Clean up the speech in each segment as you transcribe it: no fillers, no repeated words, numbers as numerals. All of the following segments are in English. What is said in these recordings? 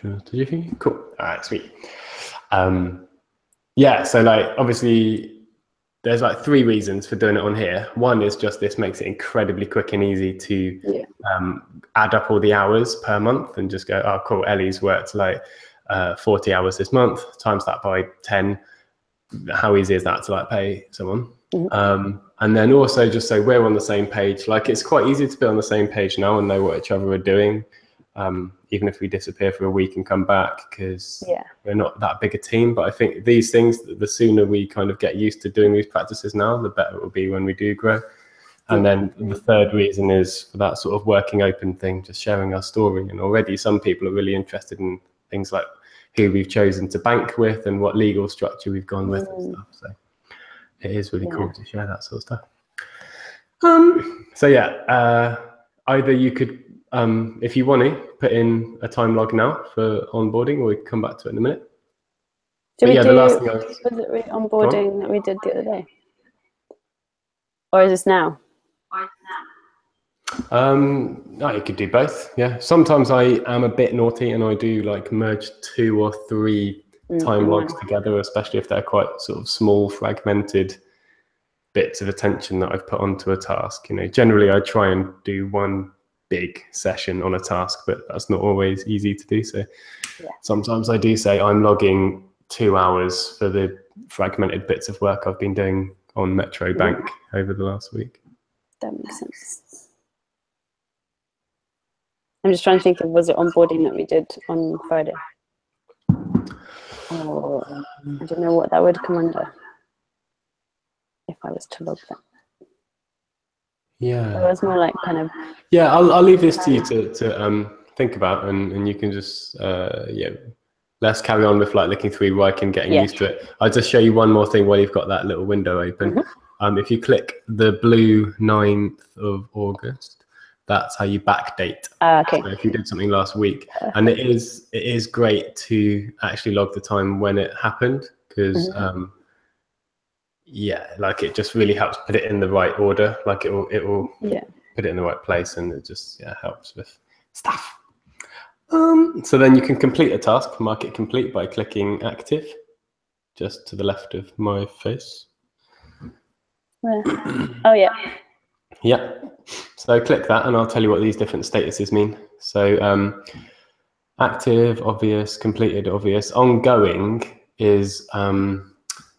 Did you think? Cool. All right, sweet. Yeah, so like obviously there's like 3 reasons for doing it on here. One is just this makes it incredibly quick and easy to add up all the hours per month and just go, oh, cool, Ellie's worked like 40 hours this month, times that by 10. How easy is that to like pay someone? And then also just so we're on the same page. Like it's quite easy to be on the same page now and know what each other are doing, even if we disappear for a week and come back, because we're not that big a team. But I think these things, the sooner we kind of get used to doing these practices now, the better it will be when we do grow. And then the third reason is for that sort of working open thing, just sharing our story. And already some people are really interested in things like who we've chosen to bank with and what legal structure we've gone with and stuff. So it is really cool to share that sort of stuff. So yeah, either you could, if you want to, put in a time log now for onboarding, or we can come back to it in a minute. Was it onboarding that we did the other day? Or is this now? No, you could do both. Yeah, sometimes I am a bit naughty and I do like merge 2 or 3 time logs together, especially if they're quite sort of small, fragmented bits of attention that I've put onto a task. You know, generally I try and do one big session on a task, but that's not always easy to do. So sometimes I do say I'm logging 2 hours for the fragmented bits of work I've been doing on Metro Bank over the last week. That makes sense. I'm just trying to think of, was it onboarding that we did on Friday? Oh, I don't know what that would come under if I was to log that. Yeah. It was more like kind of... Yeah, I'll leave this to you to think about, and you can just, let's carry on with like looking through work and getting used to it. I'll just show you one more thing while you've got that little window open. If you click the blue 9th of August, that's how you backdate. Okay. So if you did something last week, and it is great to actually log the time when it happened, because like it just really helps put it in the right order. Like it will put it in the right place, and it just helps with stuff. So then you can complete a task, mark it complete by clicking active, just to the left of my face. Where? Oh yeah. Yeah. So click that and I'll tell you what these different statuses mean. So active, obvious, completed, obvious. Ongoing is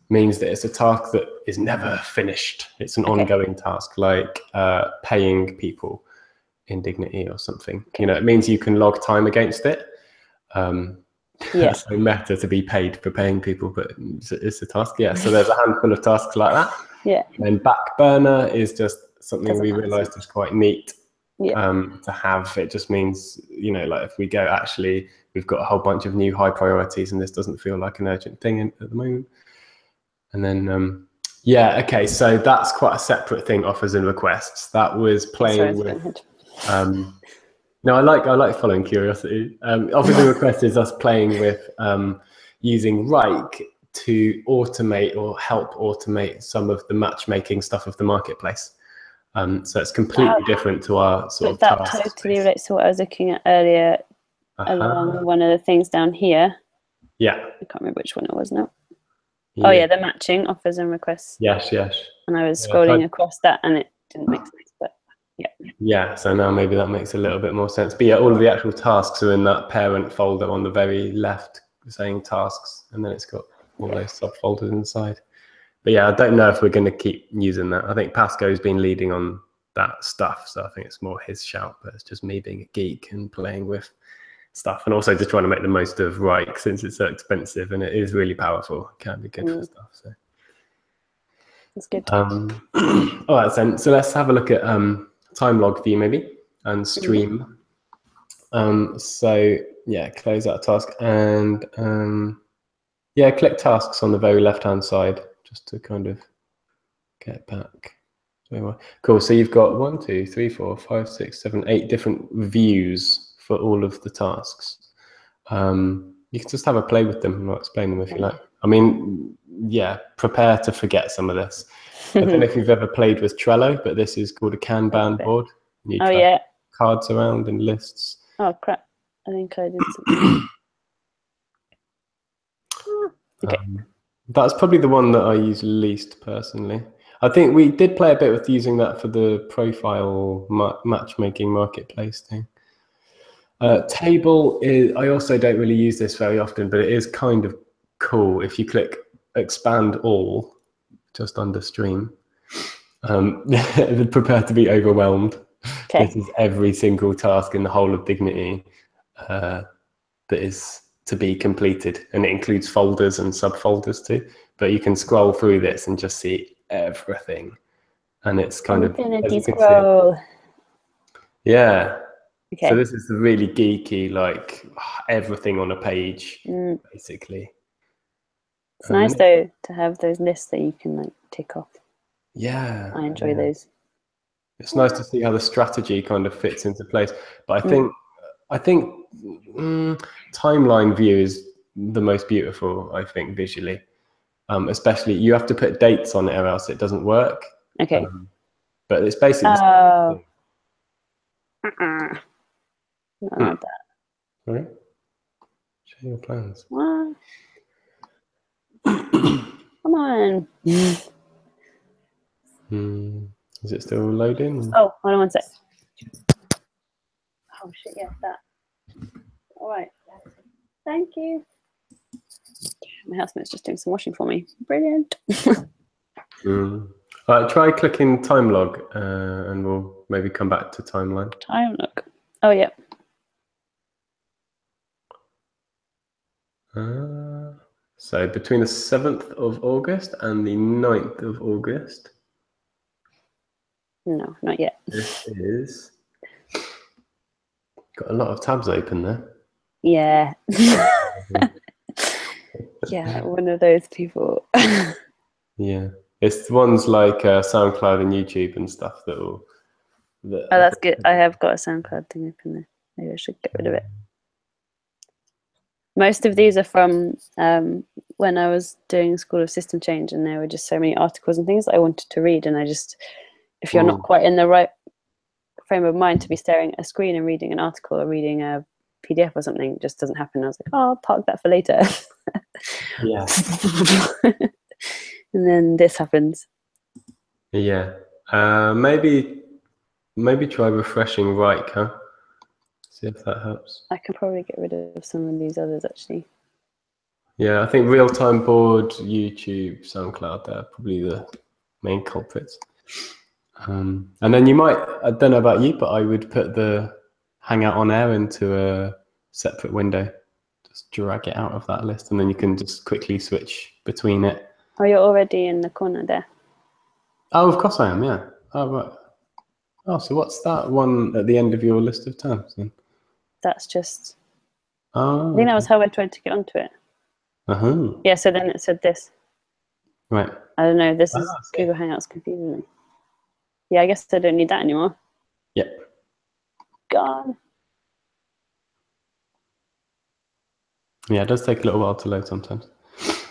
means that it's a task that is never finished. It's an ongoing task, like paying people in Dignity or something. You know, it means you can log time against it. That's no matter to be paid for paying people, but it's a task. Yeah. So there's a handful of tasks like that. Yeah. And then back burner is just something we realized was quite neat to have. It just means, you know, like if we go, actually, we've got a whole bunch of new high priorities and this doesn't feel like an urgent thing at the moment. And then, okay, so that's quite a separate thing, offers and requests. That was playing with, no, I like following curiosity. Offers and requests is us playing with using Rike to automate or help automate some of the matchmaking stuff of the marketplace. So it's completely different to our sort of that task totally space. relates to what I was looking at earlier along one of the things down here. Yeah. I can't remember which one it was now. Yeah. Oh yeah, the matching offers and requests. Yes. And I was scrolling across that and it didn't make sense, but yeah, so now maybe that makes a little bit more sense. But yeah, all of the actual tasks are in that parent folder on the very left saying tasks, and then it's got all those subfolders inside. But yeah, I don't know if we're going to keep using that. I think Pasco's been leading on that stuff, so I think it's more his shout, but it's just me being a geek and playing with stuff, and also just trying to make the most of Rike since it's so expensive and it is really powerful. It can be good for stuff. So that's good. All right, then. So let's have a look at time log view maybe and stream. So yeah, close that task and click tasks on the very left hand side just to kind of get back. Cool. So you've got 1, 2, 3, 4, 5, 6, 7, 8 different views for all of the tasks. You can just have a play with them and I'll explain them if you like. I mean, yeah, prepare to forget some of this. I don't know if you've ever played with Trello, but this is called a Kanban board. You cards around and lists. Oh crap! I think I did something. Okay. That's probably the one that I use least personally. I think we did play a bit with using that for the profile matchmaking marketplace thing. Table is, I also don't really use this very often, but it is kind of cool. If you click expand all just under stream, prepare to be overwhelmed. Okay. This is every single task in the whole of Dignity that is to be completed, and it includes folders and subfolders too. But you can scroll through this and just see everything, and it's kind of infinity scroll. Yeah. Okay. So this is the really geeky, like everything on a page, basically. It's nice though to have those lists that you can like tick off. Yeah. I enjoy those. It's nice to see how the strategy kind of fits into place. But I think timeline view is the most beautiful, I think, visually. Especially you have to put dates on it or else it doesn't work. Okay. But it's basically the same thing. Not like that. Sorry? Show your plans. What? Come on. Is it still loading? Oh, hold on one sec. Oh shit, yeah, that. All right. Thank you. My housemate's just doing some washing for me. Brilliant. Try clicking time log and we'll maybe come back to timeline. Time log. Oh, yeah. So between the 7th of August and the 9th of August. No, not yet. This is... Got a lot of tabs open there. Yeah. Yeah, one of those people. Yeah. It's ones like SoundCloud and YouTube and stuff that will... Oh, that's good. I have got a SoundCloud thing open there. Maybe I should get rid of it. Most of these are from when I was doing School of System Change, and there were just so many articles and things that I wanted to read, and I just, if you're not quite in the right frame of mind to be staring at a screen and reading an article or reading a PDF or something, it just doesn't happen. I was like, oh, I'll park that for later. Yeah. And then this happens. Yeah. Maybe try refreshing right, huh? See if that helps. I can probably get rid of some of these others actually. Yeah, I think real-time board, YouTube, SoundCloud, they're probably the main culprits. And then you might, I don't know about you, but I would put the Hangout on Air into a separate window. Just drag it out of that list, and then you can just quickly switch between it. Oh, you're already in the corner there. Oh, of course I am, yeah. Oh, right. Oh, so what's that one at the end of your list of tabs then? That's just... Oh, I think that was how I tried to get onto it. Uh-huh. Yeah, so then it said this. Right. I don't know, this is Google Hangouts confusing me. Yeah, I guess I don't need that anymore. Yep. Gone. Yeah, it does take a little while to load sometimes.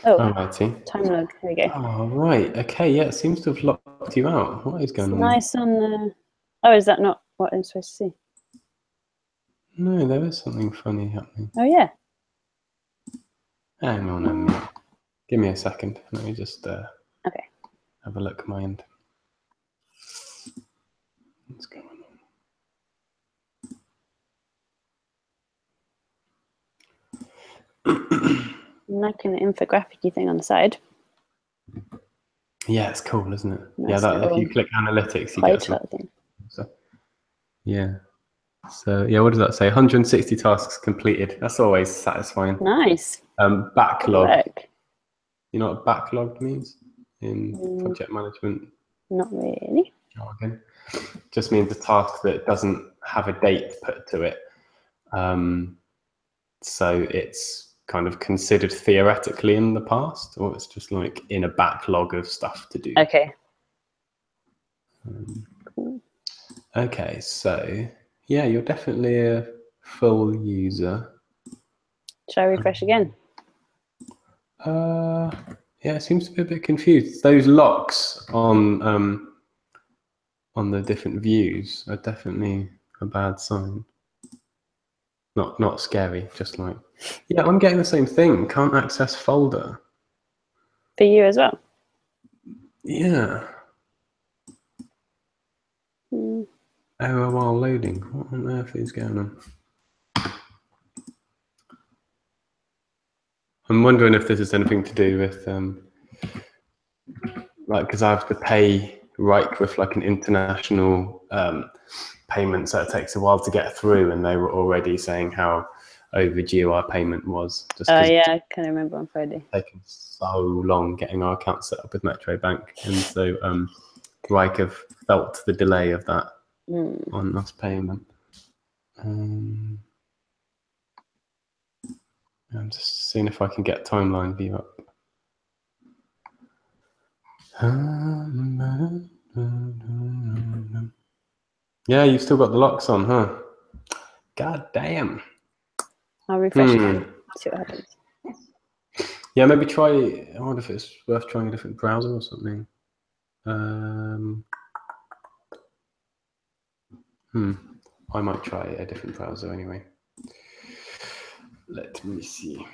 Oh, alrighty. time log. There we go. Oh, right. Okay, yeah, it seems to have locked you out. What is going on? Nice on the... Oh, is that not what I'm supposed to see? No, there is something funny happening. Oh, yeah. Hang on a minute. Give me a second. Let me just okay. Have a look at my end. What's going on? I'm liking the infographic-y thing on the side. Yeah, it's cool, isn't it? Nice. Yeah, that if you click analytics, you get something. So, yeah. So yeah, what does that say? 160 tasks completed. That's always satisfying. Nice. Backlog. You know what backlog means in project management? Not really. Jargon. Just means a task that doesn't have a date put to it. So it's kind of considered theoretically in the past, or it's just like in a backlog of stuff to do. Okay. Okay, so yeah, you're definitely a full user. Shall I refresh again? Yeah, it seems to be a bit confused. Those locks on the different views are definitely a bad sign. Not scary, just like, yeah, I'm getting the same thing. Can't access folder. for you as well. Yeah. Error while loading. What on earth is going on? I'm wondering if this has anything to do with like, because I have to pay with like an international payment, so it takes a while to get through, and they were already saying how overdue our payment was. Yeah, I can remember on Friday. Taking so long getting our account set up with Metro Bank, and so Reich have felt the delay of that on us paying them. I'm just seeing if I can get timeline view up. Yeah, you've still got the locks on, huh? God damn. I'll refresh it, see what happens. Yeah, maybe try. I wonder if it's worth trying a different browser or something. I might try a different browser anyway. Let me see.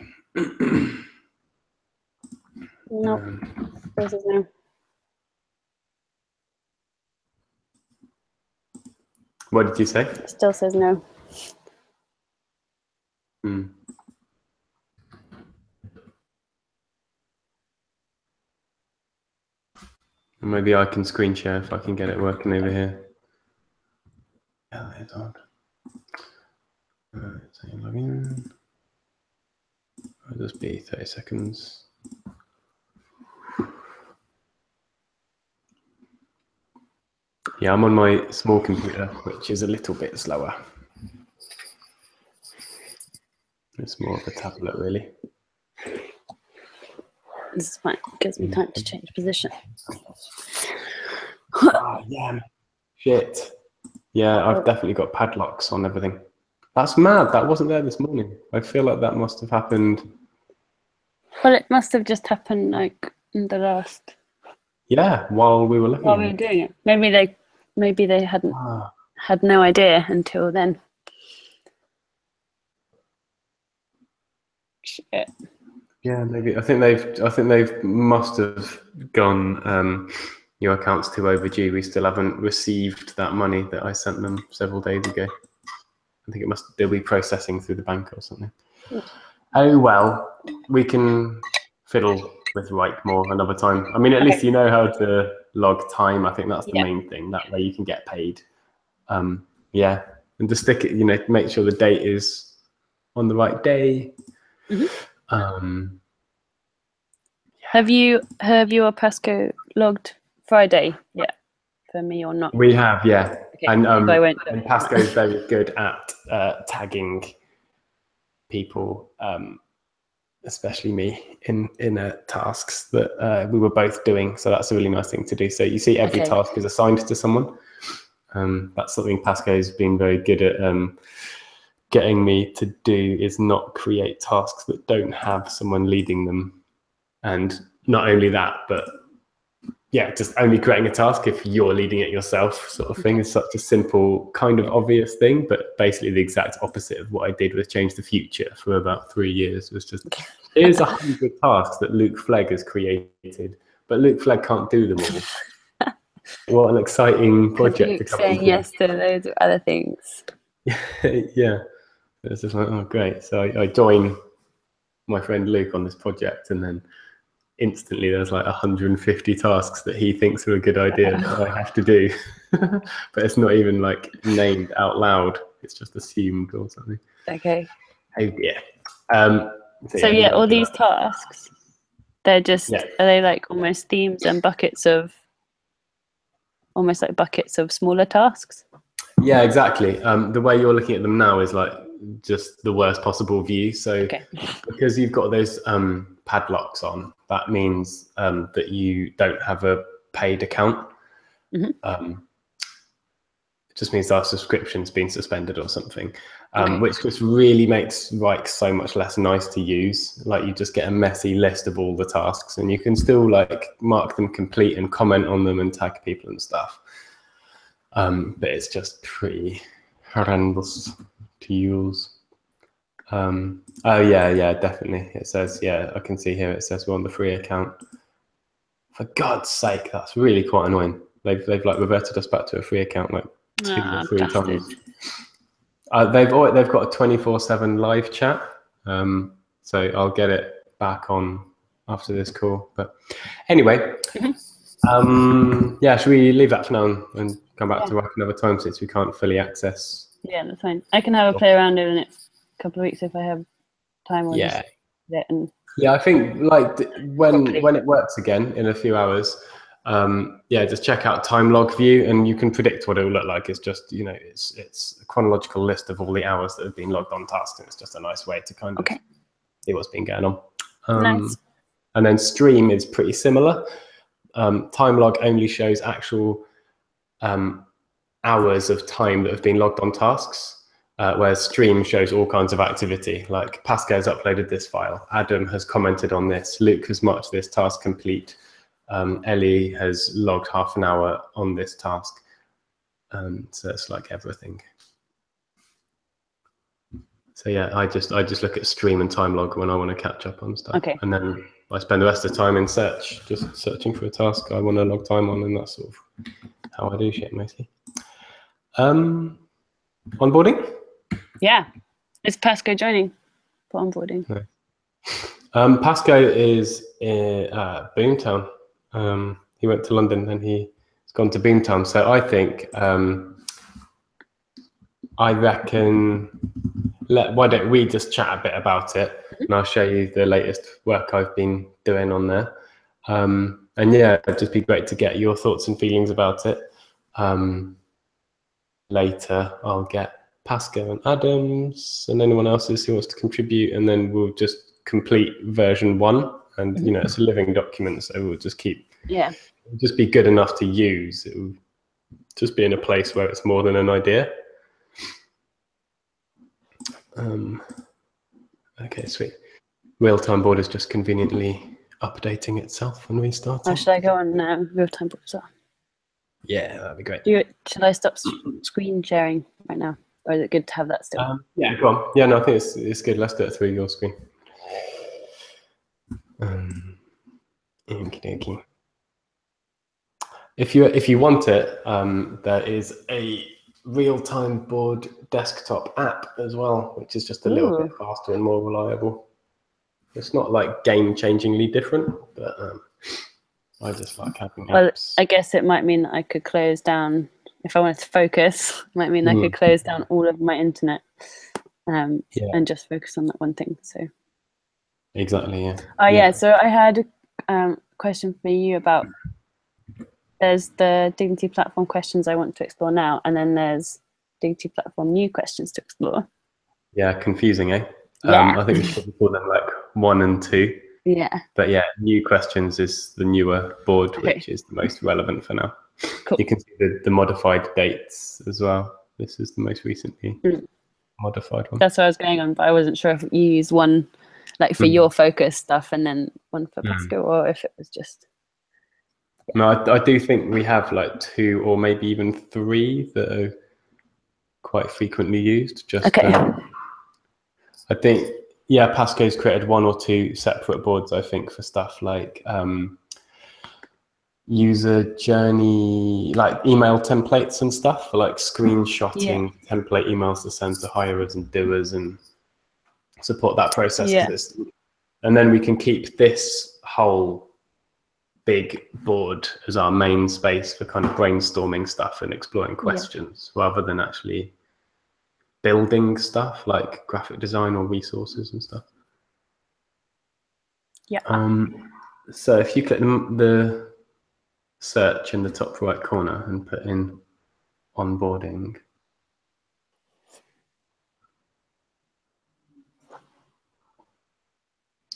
Nope. This is no. What did you say? It still says no. Maybe I can screen share if I can get it working over here. Yeah, it's odd. So log in. It'll just be 30 seconds. Yeah, I'm on my small computer, which is a little bit slower. It's more of a tablet, really. This is fine. It gives me time to change position. Yeah, shit. Yeah, I've definitely got padlocks on everything. That's mad. That wasn't there this morning. I feel like that must have happened. Well, it must have just happened like in the last. Yeah, while we were looking. While we were doing it, maybe they hadn't had no idea until then. Shit. Yeah, maybe. I think they've must have gone. Your account's too overdue. We still haven't received that money that I sent them several days ago. I think they'll be processing through the bank or something. Oh well, we can fiddle with Reich more another time. I mean, at least you know how to log time. I think that's the main thing. That way you can get paid. Yeah, and just stick it. Make sure the date is on the right day. Have you or Pasco logged Friday yet for me or not? We have, yeah. Okay. And Pasco is very good at tagging people, especially me, in tasks that we were both doing. So that's a really nice thing to do. So you see every task is assigned to someone. That's something Pasco's been very good at getting me to do, is not create tasks that don't have someone leading them. And not only that, but yeah, just only creating a task if you're leading it yourself, sort of thing. Is such a simple, kind of obvious thing, but basically the exact opposite of what I did with Change the Future for about 3 years. It was just, here's 100 tasks that Luke Flegg has created, but Luke Flegg can't do them all. What an exciting project. Luke's saying yes to loads of other things. Yeah, it's just like, oh great. So I join my friend Luke on this project, and then instantly there's like 150 tasks that he thinks are a good idea that I have to do. But it's not even like named out loud, it's just assumed or something. Okay. Oh dear. So yeah, all these tasks, they're just, are they like almost themes and buckets of, almost like buckets of smaller tasks? Yeah, exactly. The way you're looking at them now is like just the worst possible view. So because you've got those padlocks on, that means that you don't have a paid account. It just means our subscription's been suspended or something, which just really makes Reich so much less nice to use. Like, you just get a messy list of all the tasks, and you can still like mark them complete and comment on them and tag people and stuff. But it's just pretty horrendous to use. Oh yeah, definitely. It says, I can see here, it says we're on the free account. For God's sake, that's really quite annoying. They've like reverted us back to a free account like 2 or 3 times. They've got a 24/7 live chat, so I'll get it back on after this call. But anyway, yeah, should we leave that for now and come back to work another time since we can't fully access? Yeah, that's fine. I can have a play around in the next couple of weeks if I have time. Or yeah. Yeah, I think like when it works again in a few hours, yeah, just check out time log view and you can predict what it will look like. It's just, you know, it's a chronological list of all the hours that have been logged on tasks, and it's just a nice way to kind of see what's been going on. Nice. And then stream is pretty similar. Time log only shows actual hours of time that have been logged on tasks. Whereas stream shows all kinds of activity, like Pascal has uploaded this file, Adam has commented on this, Luke has marked this task complete, Ellie has logged half an hour on this task. So it's like everything. So yeah, I just look at stream and time log when I want to catch up on stuff. And then I spend the rest of the time in search, just searching for a task I want to log time on, and that's sort of how I do shit mostly. Onboarding? Yeah. Is Pasco joining for onboarding? No. Pasco is in Boomtown. He went to London and he's gone to Boomtown. So I think, I reckon, why don't we just chat a bit about it, and I'll show you the latest work I've been doing on there. And yeah, it'd just be great to get your thoughts and feelings about it. Later, I'll get Pasco and Adams and anyone else who wants to contribute, and then we'll just complete version 1. And you know, it's a living document, so we'll just keep. Yeah. It'll just be good enough to use. It will just be in a place where it's more than an idea. Okay, sweet. Real-time board is just conveniently updating itself when we start. Oh, should I go on real-time board as well? Yeah, that'd be great. Should I stop screen sharing right now? Or is it good to have that still? Yeah, go on. Yeah, no, I think it's good. Let's do it through your screen. Okie-dokie. If you want it, there is a real-time board desktop app as well, which is just a little bit faster and more reliable. It's not like game-changingly different, but I just like having apps. Well, I guess it might mean that I could close down, if I wanted to focus, it might mean I could close down all of my internet and just focus on that one thing. So exactly, yeah. Oh yeah, so I had a question for you about, there's the Dignity Platform questions I want to explore now, and then there's Dignity Platform new questions to explore. Yeah, confusing, eh? Yeah. I think we should call them like 1 and 2. Yeah. But yeah, new questions is the newer board, which is the most relevant for now. Cool. You can see the modified dates as well. This is the most recently modified one. That's what I was going on, but I wasn't sure if you used one like for your focus stuff and then one for Pasco, or if it was just. No, I do think we have like 2 or maybe even 3 that are quite frequently used. Just I think, yeah, Pasco's created 1 or 2 separate boards, I think, for stuff like user journey, like email templates and stuff, for like screenshotting template emails to send to hirers and doers and support that process. Yeah. And then we can keep this whole big board as our main space for kind of brainstorming stuff and exploring questions rather than actually building stuff like graphic design or resources and stuff. Yeah. So if you click the search in the top right corner and put in onboarding.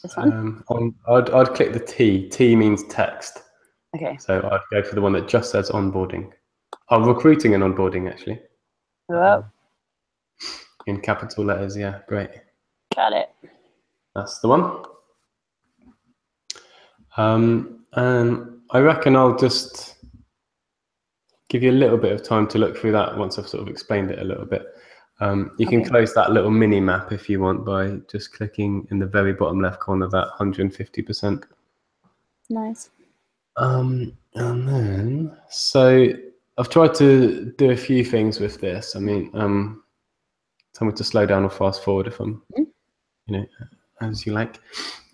This one? I'd click the T. T means text. Okay. So I'd go for the one that just says onboarding. Oh, recruiting and onboarding, actually. Hello. In capital letters, yeah, great. Got it. That's the one. And I reckon I'll just give you a little bit of time to look through that once I've sort of explained it a little bit. You can close that little mini map if you want by just clicking in the very bottom left corner, that 150%. Nice. And then, so I've tried to do a few things with this. I mean, tell me to slow down or fast forward if I'm, as you like.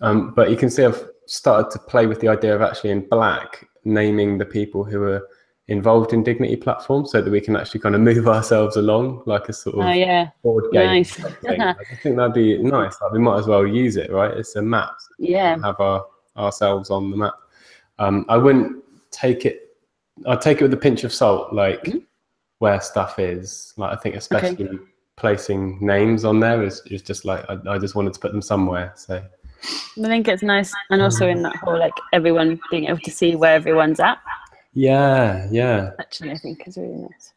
But you can see I've started to play with the idea of actually in black naming the people who are involved in Dignity platforms, so that we can actually kind of move ourselves along like a sort of board game. Nice. Thing. I think that'd be nice. Like, we might as well use it, right? It's a map. So we can have ourselves on the map. I wouldn't take it. I'd take it with a pinch of salt, like where stuff is. Like, I think especially placing names on there is just like I just wanted to put them somewhere. So I think it's nice, and also in that whole like everyone being able to see where everyone's at. Yeah. Actually, I think is really nice.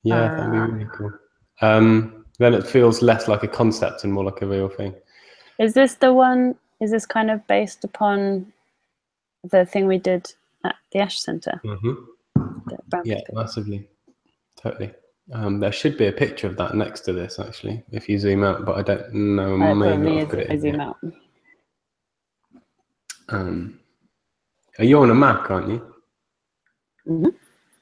Yeah, that'd be really cool. Then it feels less like a concept and more like a real thing. Is this the one? Is this kind of based upon the thing we did at the Ash Centre? Yeah, massively, totally. There should be a picture of that next to this, actually, if you zoom out, but I don't know. Maybe I'll put it in zoom out. Are you on a Mac, aren't you? Mm-hmm.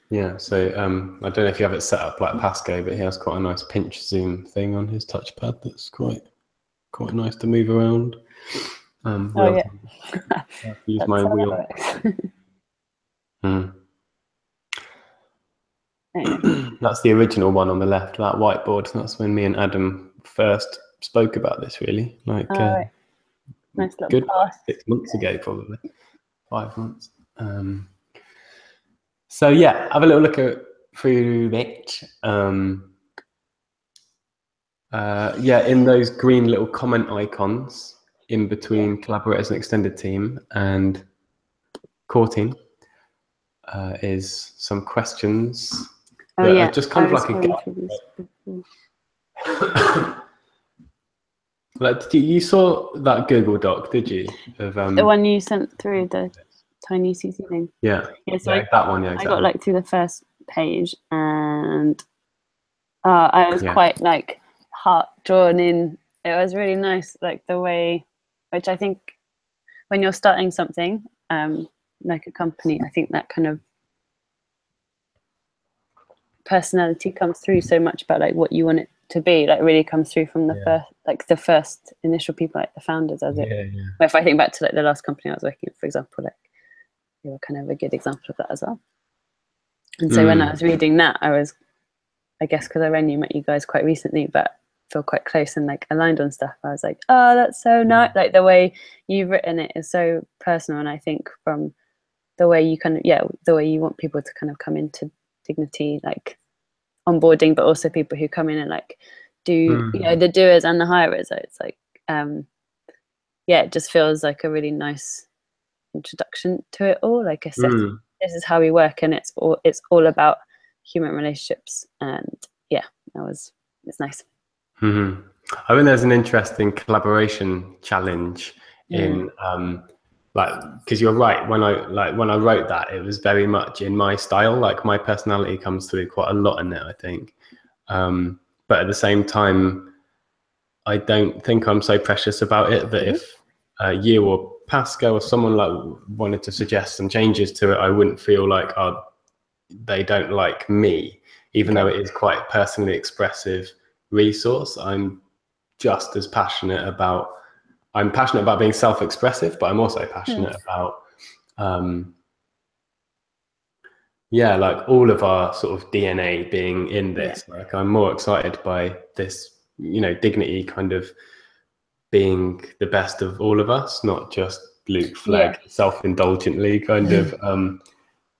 Yeah, so I don't know if you have it set up like Pasco, but he has quite a nice pinch zoom thing on his touchpad that's quite nice to move around. Use my wheel. That's the original one on the left, that whiteboard. That's when me and Adam first spoke about this, really. Like, nice little good path. 6 months ago, probably 5 months. So yeah, have a little look through it. In those green little comment icons in between collaborators and extended team and core team is some questions. Just kind of like a guide. Like, you saw that Google Doc, did you? Of, the one you sent through, the tiny CC thing. Yeah. So that one. Yeah, exactly. I got like through the first page, and I was quite like heart drawn in. It was really nice, like the way, which I think when you're starting something, like a company, I think that kind of personality comes through so much about like what you want it to be, like really comes through from the first initial people, like the founders, if I think back to like the last company I was working at, for example, like they were kind of a good example of that as well. And so when I was reading that, I was, I guess because I only met you guys quite recently, but feel quite close and like aligned on stuff, I was like, oh, that's so nice. Like the way you've written it is so personal, and I think from the way you kind of the way you want people to kind of come into Dignity, like onboarding, but also people who come in and like do the doers and the hirers. So it's like it just feels like a really nice introduction to it all, like a set. This is how we work, and it's all about human relationships, and it's nice. I think there's an interesting collaboration challenge in because you're right, when I wrote that, it was very much in my style, like my personality comes through quite a lot in it, I think, but at the same time I don't think I'm so precious about it that if you or Pascal or someone like wanted to suggest some changes to it, I wouldn't feel like they don't like me, even though it is quite a personally expressive resource. I'm passionate about being self-expressive, but I'm also passionate about like all of our sort of DNA being in this. Like, I'm more excited by this, Dignity kind of being the best of all of us, not just Luke Flegg self-indulgently kind of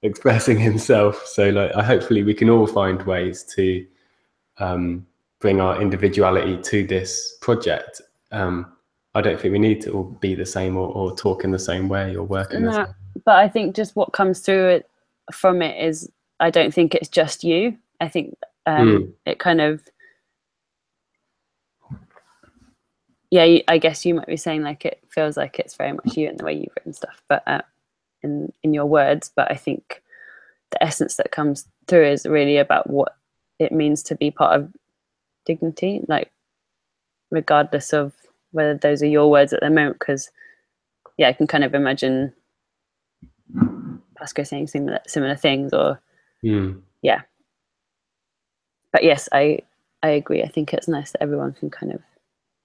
expressing himself. So like, hopefully we can all find ways to bring our individuality to this project. I don't think we need to all be the same or talk in the same way or work in the same way. But I think just what comes through from it is, I don't think it's just you. I think it kind of, I guess you might be saying like it feels like it's very much you in the way you've written stuff, but in your words. But I think the essence that comes through is really about what it means to be part of Dignity, like regardless of whether those are your words at the moment, because I can kind of imagine Pasco saying similar things, or Mm. yeah. But yes, I agree. I think it's nice that everyone can kind of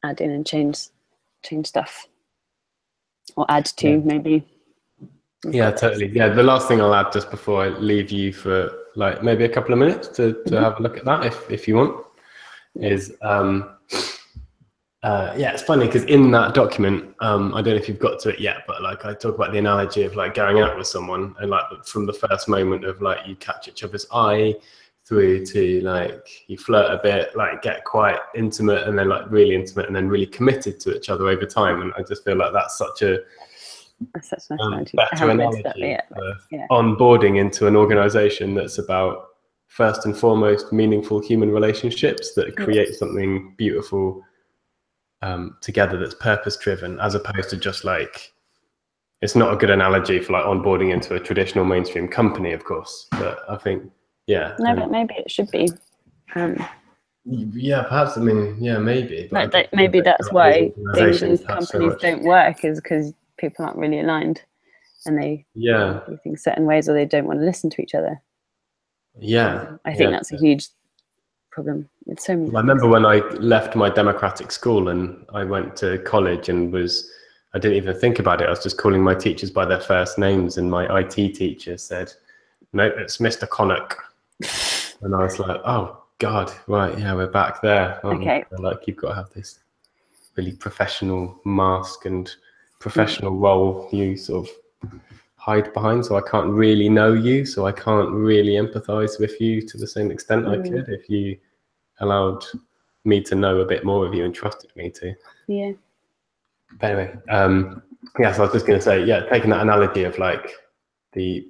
add in and change stuff, or add to maybe. Yeah, totally. Yeah, the last thing I'll add just before I leave you for like maybe a couple of minutes to have a look at that if you want is it's funny because in that document, I don't know if you've got to it yet, but like I talk about the analogy of like going out with someone, and like from the first moment of like you catch each other's eye through to like you flirt a bit, like get quite intimate, and then like really intimate, and then really committed to each other over time. And I just feel like that's such a better analogy for onboarding into an organization that's about first and foremost meaningful human relationships that create something beautiful together, that's purpose driven, as opposed to just like, it's not a good analogy for like onboarding into a traditional mainstream company, of course, but I think but maybe it should be. Perhaps. I mean, maybe. But maybe that's why things in companies don't work, is because people aren't really aligned, and they do things certain ways, or they don't want to listen to each other. I think that's a huge problem with so many. I remember when I left my democratic school and I went to college and I didn't even think about it. I was just calling my teachers by their first names, and my IT teacher said, "No, it's Mr. Connock." And I was like, "Oh God, right, yeah, we're back there." Okay. Like, you've got to have this really professional mask and professional role you sort of hide behind, so I can't really know you, so I can't really empathize with you to the same extent I could if you allowed me to know a bit more of you and trusted me to. Yeah. But anyway, so I was just going to say, taking that analogy of like the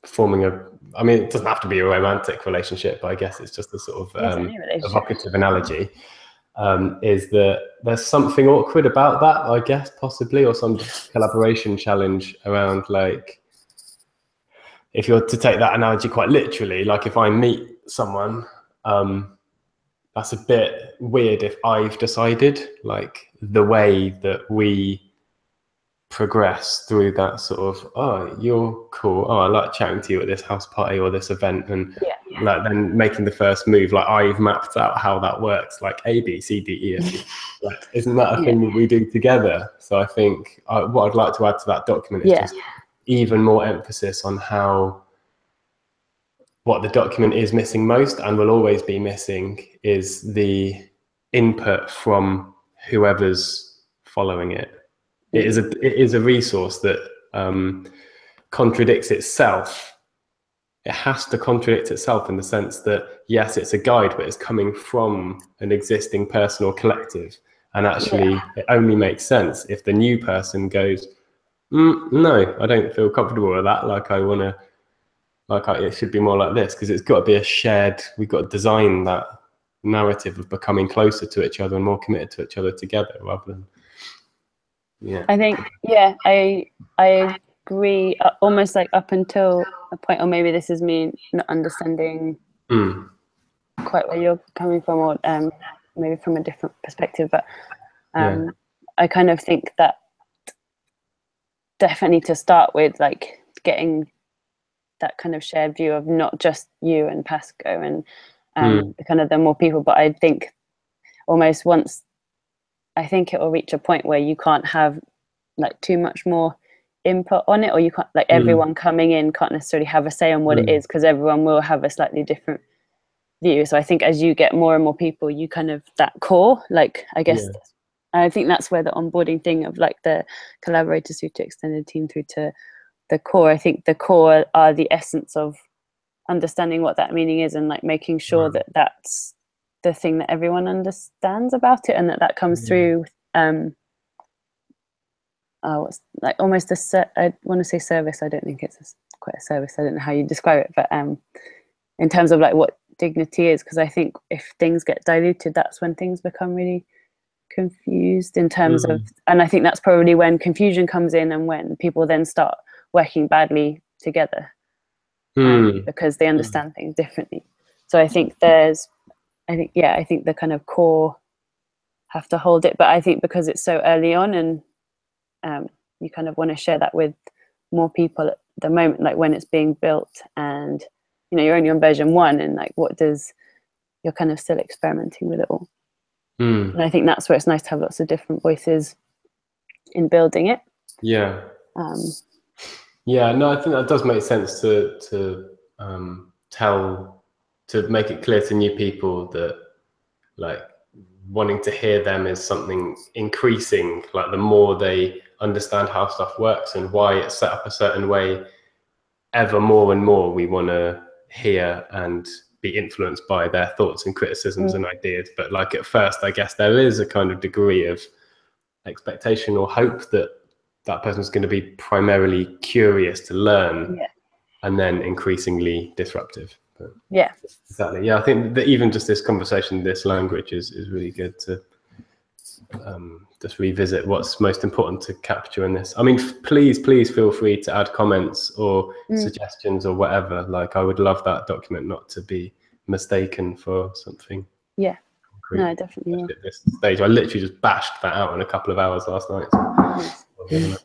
forming I mean, it doesn't have to be a romantic relationship, but I guess it's just a sort of evocative analogy, is that there's something awkward about that, I guess, possibly, or some collaboration challenge around, like, if you're to take that analogy quite literally, like if I meet someone, that's a bit weird if I've decided like the way that we progress through that sort of, oh, you're cool, oh, I like chatting to you at this house party or this event, and like then making the first move, like I've mapped out how that works, like A, B, C, D, E, F, G. Like, isn't that a thing that we do together? So I think what I'd like to add to that document is just even more emphasis on how what the document is missing most and will always be missing is the input from whoever's following it. It is a resource that contradicts itself. It has to contradict itself in the sense that, yes, it's a guide, but it's coming from an existing person or collective. And actually, it only makes sense if the new person goes, no, I don't feel comfortable with that. Like, I want to, it should be more like this, because it's got to be a shared, we've got to design that narrative of becoming closer to each other and more committed to each other together, rather than I think I agree, almost like up until a point, or maybe this is me not understanding quite where you're coming from, or maybe from a different perspective, but I kind of think that definitely to start with, like, getting that kind of shared view of not just you and Pasco and kind of the more people, but I think almost once, I think it will reach a point where you can't have like too much more input on it, or you can't, like, everyone coming in can't necessarily have a say on what it is, because everyone will have a slightly different view. So I think as you get more and more people, you kind of, that core, like, I guess I think that's where the onboarding thing of like the collaborators through to extended team through to the core, I think the core are the essence of understanding what that meaning is, and like making sure that that's the thing that everyone understands about it, and that comes through what's like almost I want to say service, I don't think it's quite a service, I don't know how you describe it, but in terms of like what dignity is, because I think if things get diluted, that's when things become really confused in terms of, and I think that's probably when confusion comes in, and when people then start working badly together because they understand things differently. So I think the kind of core have to hold it, but I think because it's so early on, and you kind of want to share that with more people the moment, like when it's being built, and you're only on version 1, and like you're kind of still experimenting with it all. And I think that's where it's nice to have lots of different voices in building it. Yeah. Yeah, no, I think that does make sense to make it clear to new people that like wanting to hear them is something increasing. Like the more they understand how stuff works and why it's set up a certain way, ever more and more we want to hear and be influenced by their thoughts and criticisms and ideas. But like at first, I guess there is a kind of degree of expectation or hope that that person's going to be primarily curious to learn, and then increasingly disruptive. But yeah, exactly. Yeah, I think that even just this conversation, this language is really good to just revisit what's most important to capture in this. I mean, please feel free to add comments or suggestions or whatever. Like, I would love that document not to be mistaken for something. Yeah. Concrete. No, definitely. At this stage, I literally just bashed that out in a couple of hours last night. So.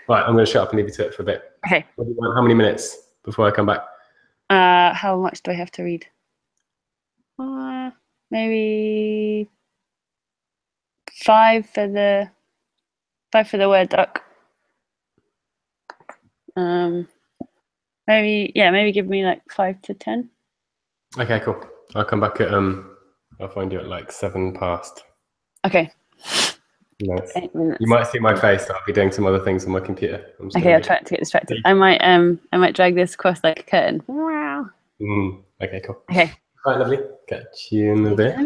Right, I'm going to shut up and leave you to it for a bit. Okay. How many minutes before I come back? How much do I have to read? Maybe 5 for the Word doc. Maybe give me like 5 to 10. Okay, cool. I'll come back at I'll find you at like 7 past. Okay. Nice. You might see my face. I'll be doing some other things on my computer. Okay, I'll try not to get distracted. I might drag this across like a curtain. Wow. Okay, cool. Okay. All right, lovely. Catch you in a bit.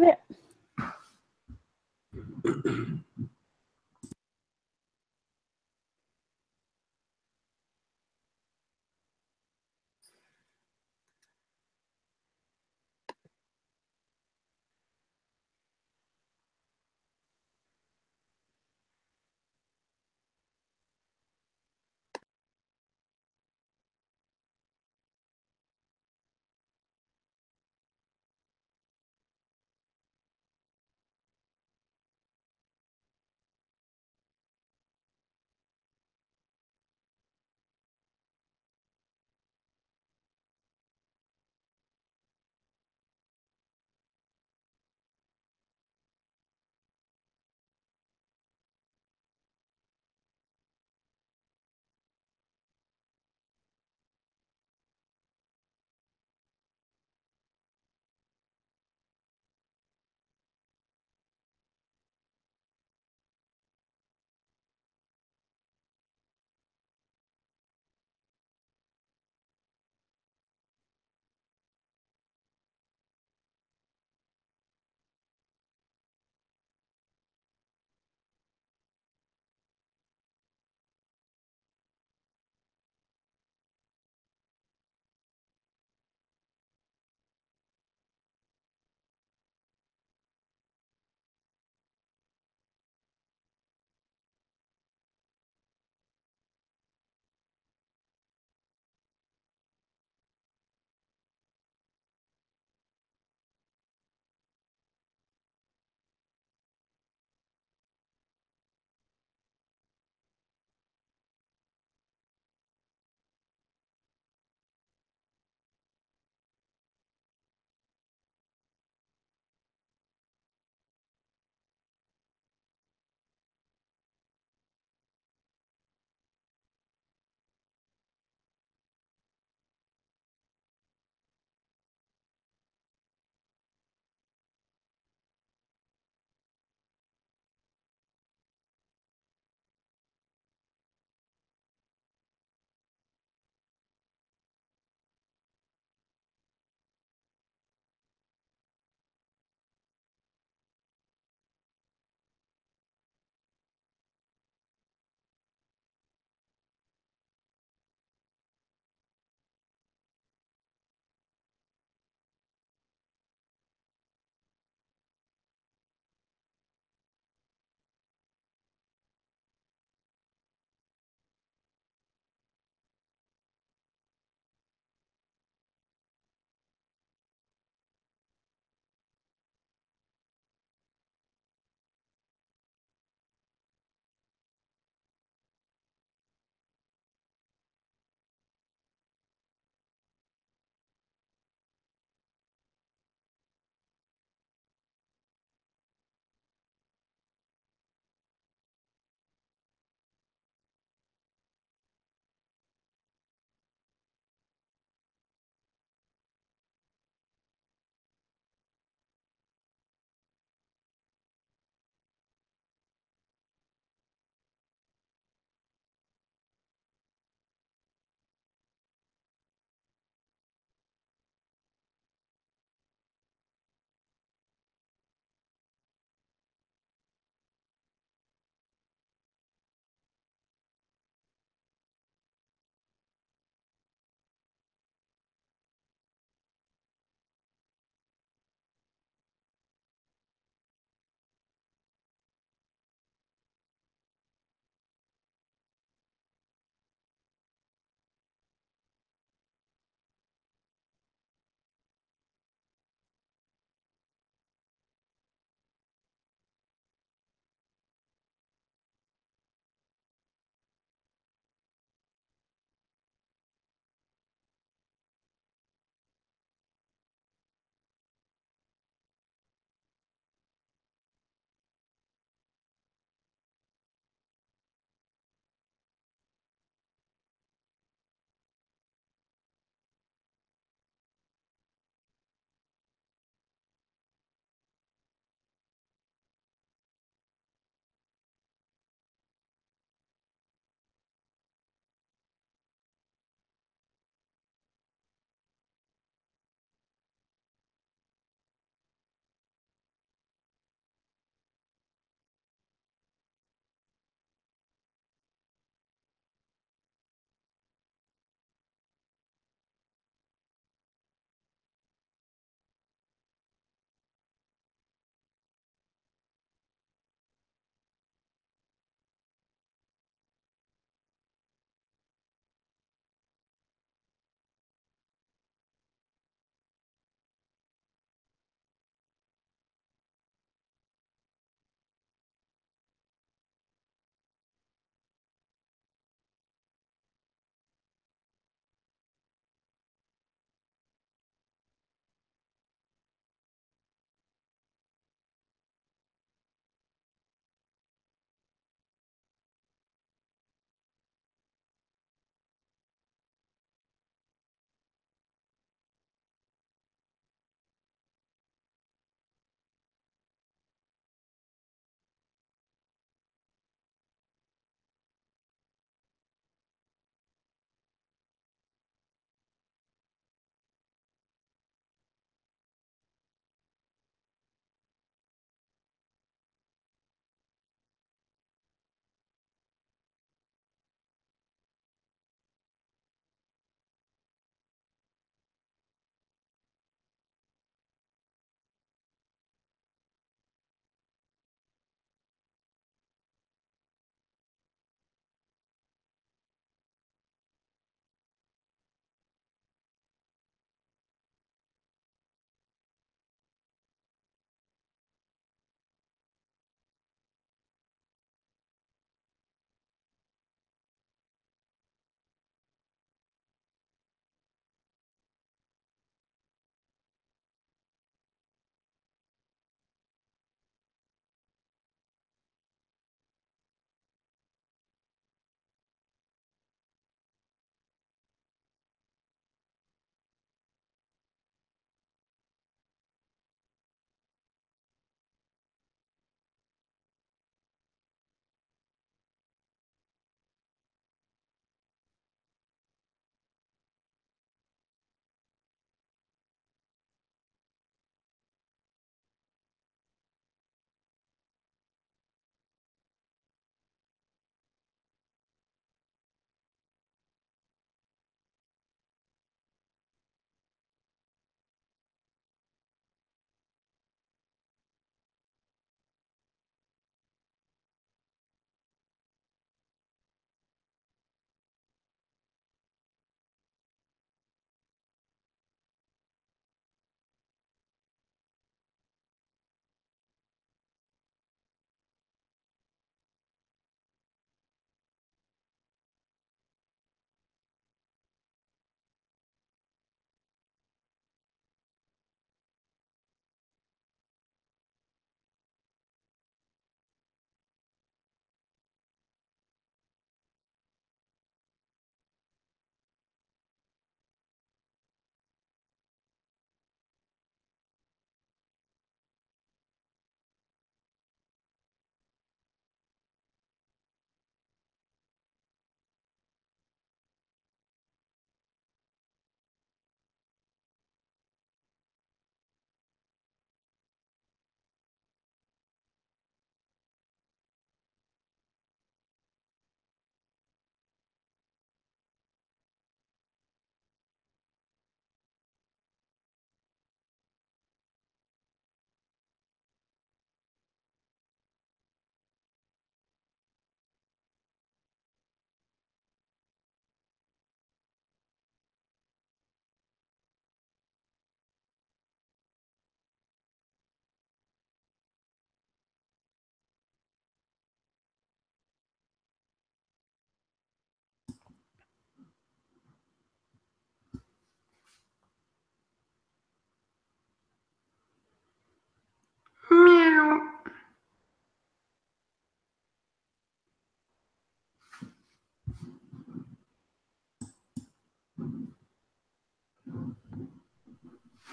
Meow.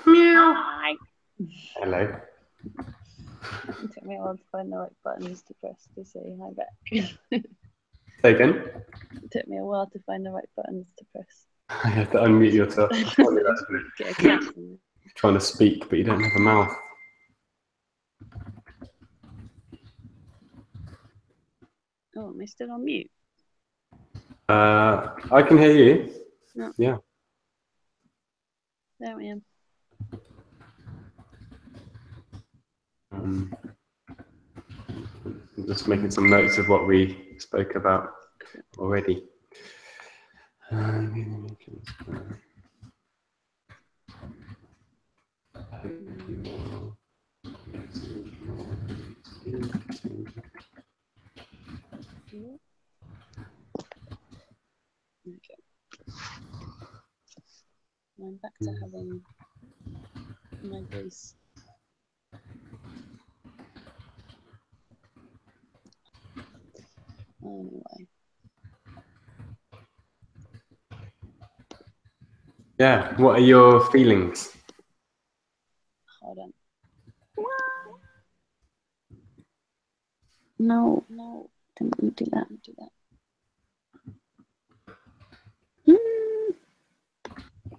Meow. Hi. Hello. It took me a while to find the right buttons to press to say hi back. Say again. It took me a while to find the right buttons to press. I have to unmute yourself. Get a cat in there. Trying to speak, but you don't have a mouth. Oh, am I still on mute? I can hear you. No. Yeah. There I am. I'm just making some notes of what we spoke about already. Okay. I'm back to having my voice. Anyway. Yeah, what are your feelings? Hold on. No, didn't do that.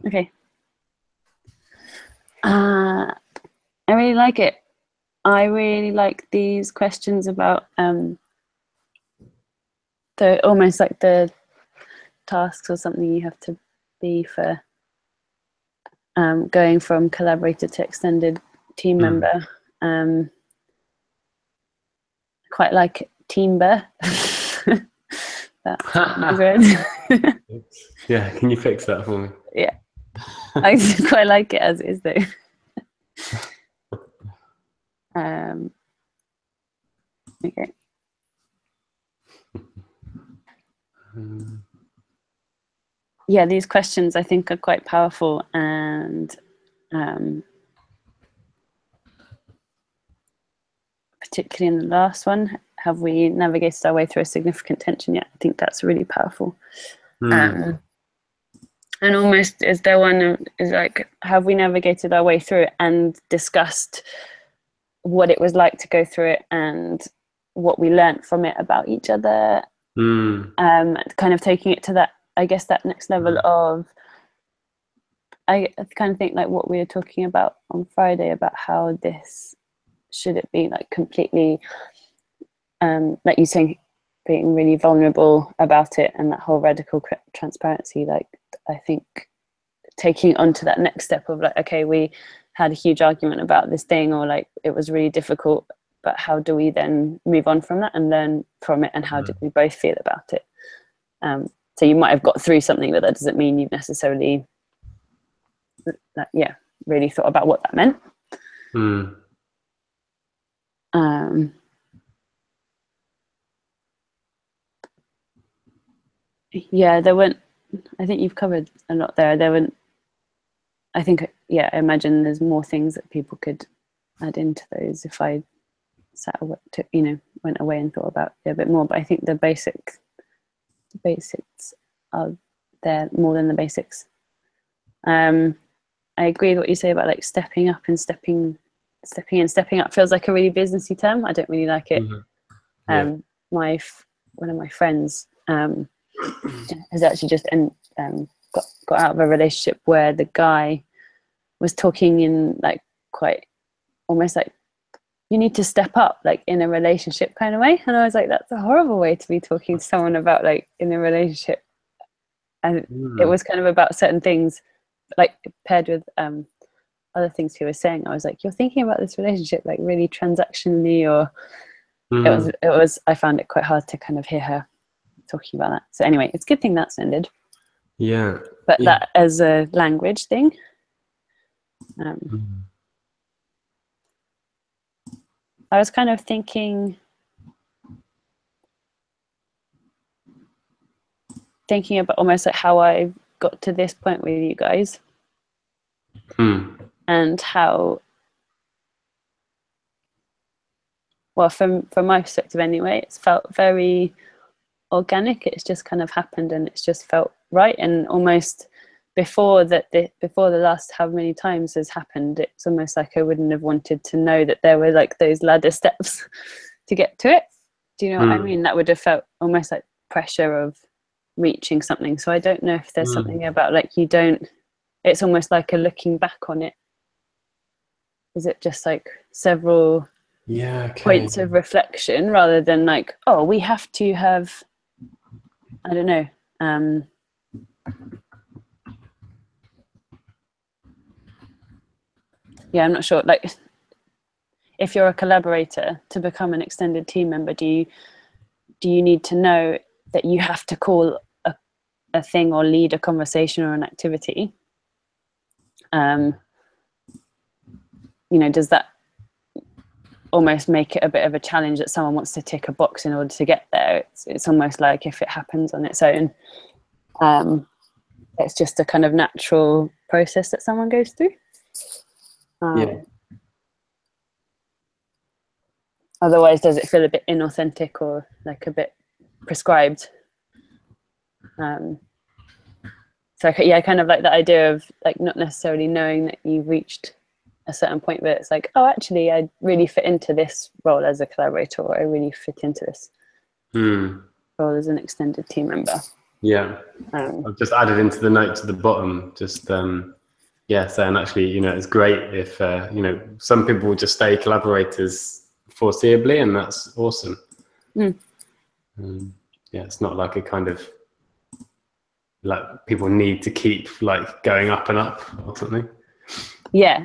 Okay. I really like it. I really like these questions about the almost like the tasks or something you have to be for going from collaborator to extended team member. Quite like teamber. That's good. Yeah, can you fix that for me? Yeah, I quite like it as is though. Okay. Yeah, these questions I think are quite powerful, and particularly in the last one, have we navigated our way through a significant tension yet? I think that's really powerful. And almost is there one is like, have we navigated our way through it and discussed what it was like to go through it and what we learned from it about each other? Kind of taking it to that, I guess, that next level of, I kind of think like what we were talking about on Friday about how this, should it be like completely, like you saying, being really vulnerable about it and that whole radical transparency, like I think taking on to that next step of like, okay, we had a huge argument about this thing, or like it was really difficult, but how do we then move on from that and learn from it, and how did we both feel about it? So you might have got through something, but that doesn't mean you've necessarily really thought about what that meant. Yeah, there weren't, I think you've covered a lot there. There weren't, I think, yeah, I imagine there's more things that people could add into those if I went away and thought about it a bit more. But I think the basics are there more than the basics. I agree with what you say about like stepping up and stepping up feels like a really businessy term. I don't really like it. One of my friends has actually just got out of a relationship where the guy was talking in like quite almost like, you need to step up, like in a relationship kind of way. And I was like, that's a horrible way to be talking to someone about like in a relationship. And it was kind of about certain things, like paired with other things he was saying. I was like, you're thinking about this relationship like really transactionally, or it was I found it quite hard to kind of hear her talking about that. So anyway, it's a good thing that's ended. Yeah. But that as a language thing. I was kind of thinking about almost like how I got to this point with you guys, and how well, from my perspective anyway, it's felt very organic. It's just kind of happened, and it's just felt right. And almost before the last how many times has happened, it's almost like I wouldn't have wanted to know that there were like those ladder steps to get to it. Do you know what I mean? That would have felt almost like pressure of reaching something. So I don't know if there's something about like it's almost like a looking back on it. Is it just like several points of reflection rather than like, oh, we have to have, I don't know. Yeah, I'm not sure. Like, if you're a collaborator to become an extended team member, do you need to know that you have to call a thing or lead a conversation or an activity? Does that almost make it a bit of a challenge that someone wants to tick a box in order to get there? It's almost like if it happens on its own, it's just a kind of natural process that someone goes through. Otherwise, does it feel a bit inauthentic or like a bit prescribed? So yeah, I kind of like the idea of like not necessarily knowing that you've reached a certain point, but it's like, oh, actually, I really fit into this role as a collaborator, or I really fit into this role as an extended team member. Yeah, I've just added into the note to the bottom, just saying actually, it's great if some people will just stay collaborators foreseeably, and that's awesome. It's not like a kind of like people need to keep like going up and up or something. Yeah.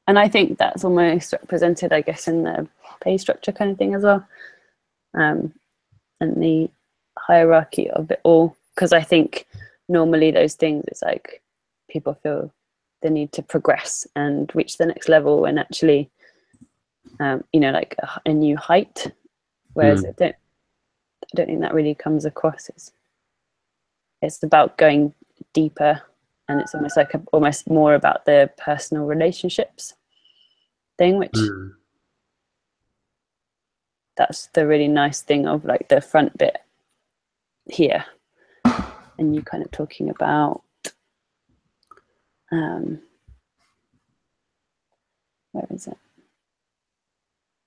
And I think that's almost represented, I guess, in the pay structure kind of thing as well, and the hierarchy of it all. Because I think normally those things, it's like people feel the need to progress and reach the next level, and actually, like a new height. Whereas I don't think that really comes across. It's about going deeper. And it's almost like almost more about the personal relationships thing, which that's the really nice thing of like the front bit here. And you kind of talking about where is it?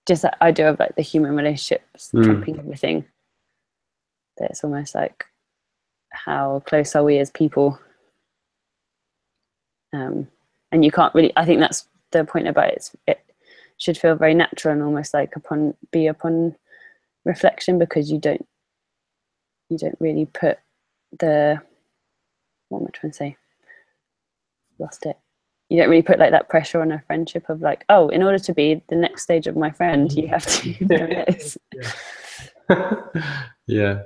Just that idea of like the human relationships trumping everything. That it's almost like how close are we as people? And you can't really, I think that's the point about it. It should feel very natural and almost like upon reflection, because you don't really put what am I trying to say? Lost it. You don't really put like that pressure on a friendship of like, oh, in order to be the next stage of my friend, you have to do this. Yeah.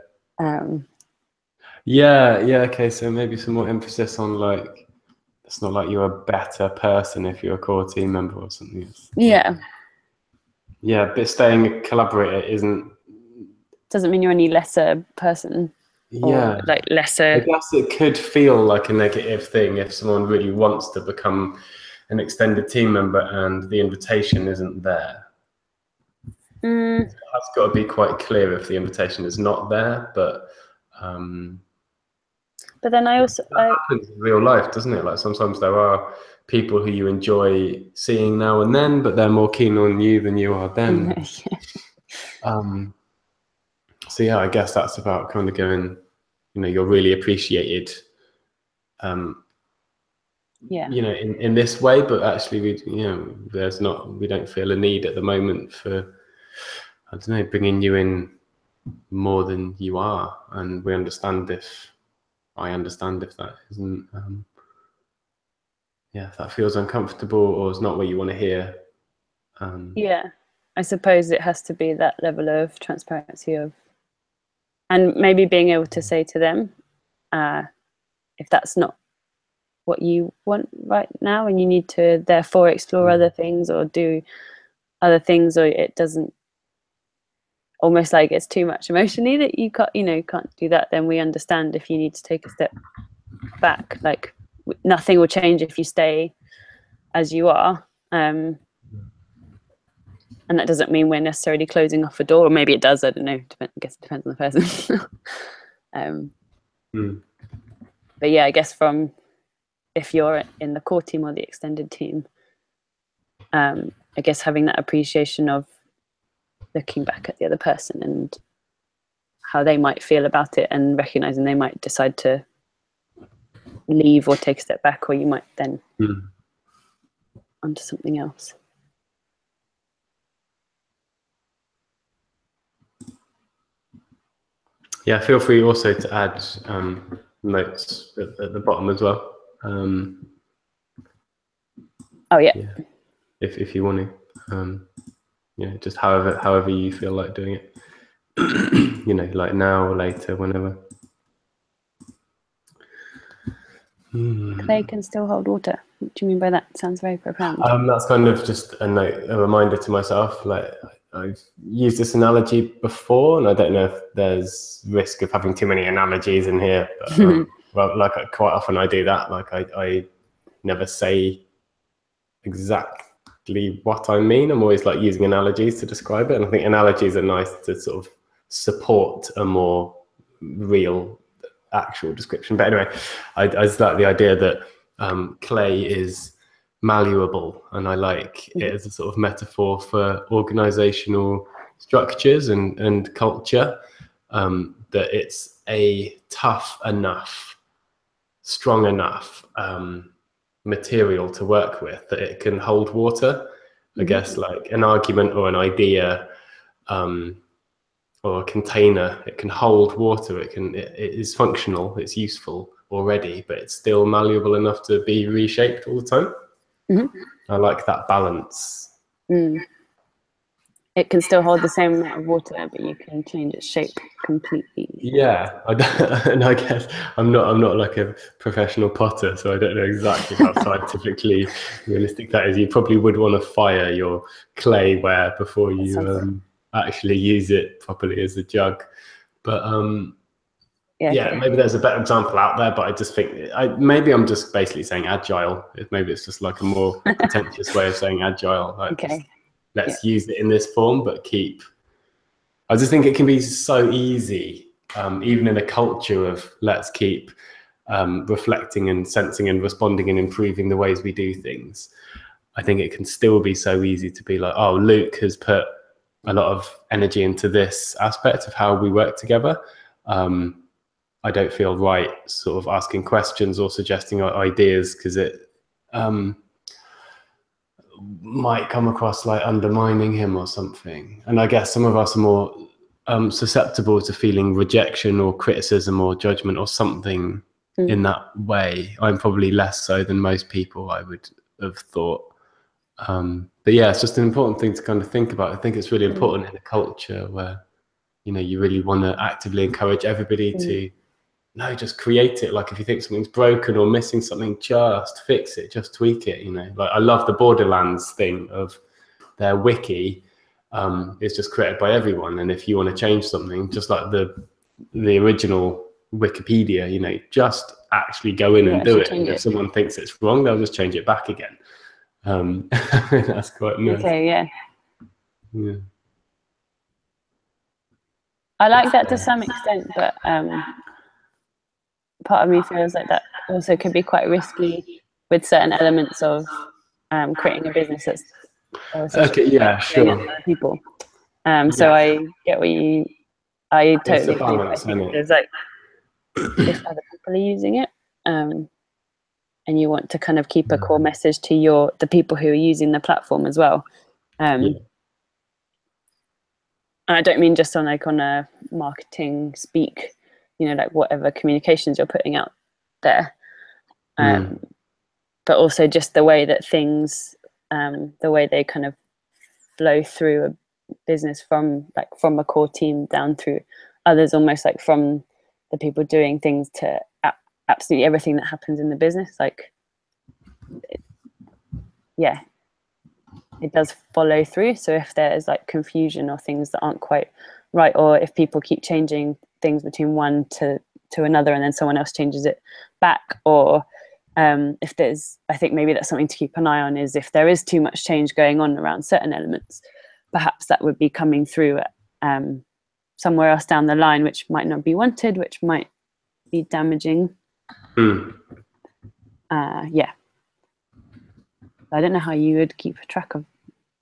Okay, so maybe some more emphasis on like, it's not like you're a better person if you're a core team member or something. But staying a collaborator doesn't mean you're any lesser person. Or like lesser. I guess it could feel like a negative thing if someone really wants to become an extended team member and the invitation isn't there. It's got to be quite clear if the invitation is not there, but then that happens in real life, doesn't it? Like sometimes there are people who you enjoy seeing now and then, but they're more keen on you than you are them. So I guess that's about kind of going, you're really appreciated, in this way, but actually we don't feel a need at the moment for, I don't know, bringing you in more than you are, and I understand if that isn't, if that feels uncomfortable or is not what you want to hear. I suppose it has to be that level of transparency and maybe being able to say to them, if that's not what you want right now and you need to therefore explore other things or do other things, or it doesn't, almost like it's too much emotionally that you can't do that, then we understand if you need to take a step back. Like nothing will change if you stay as you are. And that doesn't mean we're necessarily closing off a door, or maybe it does, I don't know, I guess it depends on the person. But yeah, I guess if you're in the core team or the extended team, I guess having that appreciation of looking back at the other person and how they might feel about it, and recognizing they might decide to leave or take a step back, or you might then onto something else. Yeah, feel free also to add notes at the bottom as well. Yeah, if you want to, yeah, just however you feel like doing it. You know, like now or later, whenever. Clay can still hold water. What do you mean by that? It sounds very profound. That's kind of just a reminder to myself. Like, I've used this analogy before, and I don't know if there's risk of having too many analogies in here. But, well, like quite often I do that. Like I never say exactly what I mean. I'm always like using analogies to describe it, and I think analogies are nice to sort of support a more real, actual description. But anyway, I just like the idea that clay is malleable, and I like it as a sort of metaphor for organizational structures and culture, that it's a tough enough, strong enough material to work with that it can hold water. I guess like an argument or an idea or a container, it can hold water, it is functional, it's useful already, but it's still malleable enough to be reshaped all the time. I like that balance. It can still hold the same amount of water, but you can change its shape completely. Yeah, and I guess I'm not like a professional potter, so I don't know exactly how scientifically realistic that is. You probably would want to fire your clayware before you actually use it properly as a jug. But yeah, maybe there's a better example out there, but I just think maybe I'm just basically saying agile. Maybe it's just like a more pretentious way of saying agile. Like let's use it in this form, but I just think it can be so easy, even in a culture of let's keep reflecting and sensing and responding and improving the ways we do things. I think it can still be so easy to be like, oh, Luke has put a lot of energy into this aspect of how we work together. I don't feel right sort of asking questions or suggesting ideas, because it might come across like undermining him or something. And I guess some of us are more susceptible to feeling rejection or criticism or judgment or something in that way. I'm probably less so than most people, I would have thought. But yeah, it's just an important thing to kind of think about. I think it's really important in a culture where, you know, you really want to actively encourage everybody to just create it. Like if you think something's broken or missing something, just fix it, just tweak it, you know. Like I love the Borderlands thing of their wiki. It's just created by everyone, and if you want to change something, just like the original Wikipedia, you know, just actually go in and do it. And if someone thinks it's wrong, they'll just change it back again. That's quite nice. Okay, yeah. I like that to some extent, but part of me feels like that also can be quite risky with certain elements of creating a business that's sure. people. So I get I totally agree. I think there's like, if other people are using it, and you want to kind of keep a core message to the people who are using the platform as well. And I don't mean just on a marketing speak, you know, like whatever communications you're putting out there, but also just the way that things, the way they kind of flow through a business from a core team down through others, almost like from the people doing things to absolutely everything that happens in the business. Like, it does follow through. So if there's like confusion or things that aren't quite right, or if people keep changing things between one to another and then someone else changes it back, or if there's, I think maybe that's something to keep an eye on, is if there is too much change going on around certain elements, perhaps that would be coming through somewhere else down the line, which might not be wanted, which might be damaging. Yeah. I don't know how you would keep track of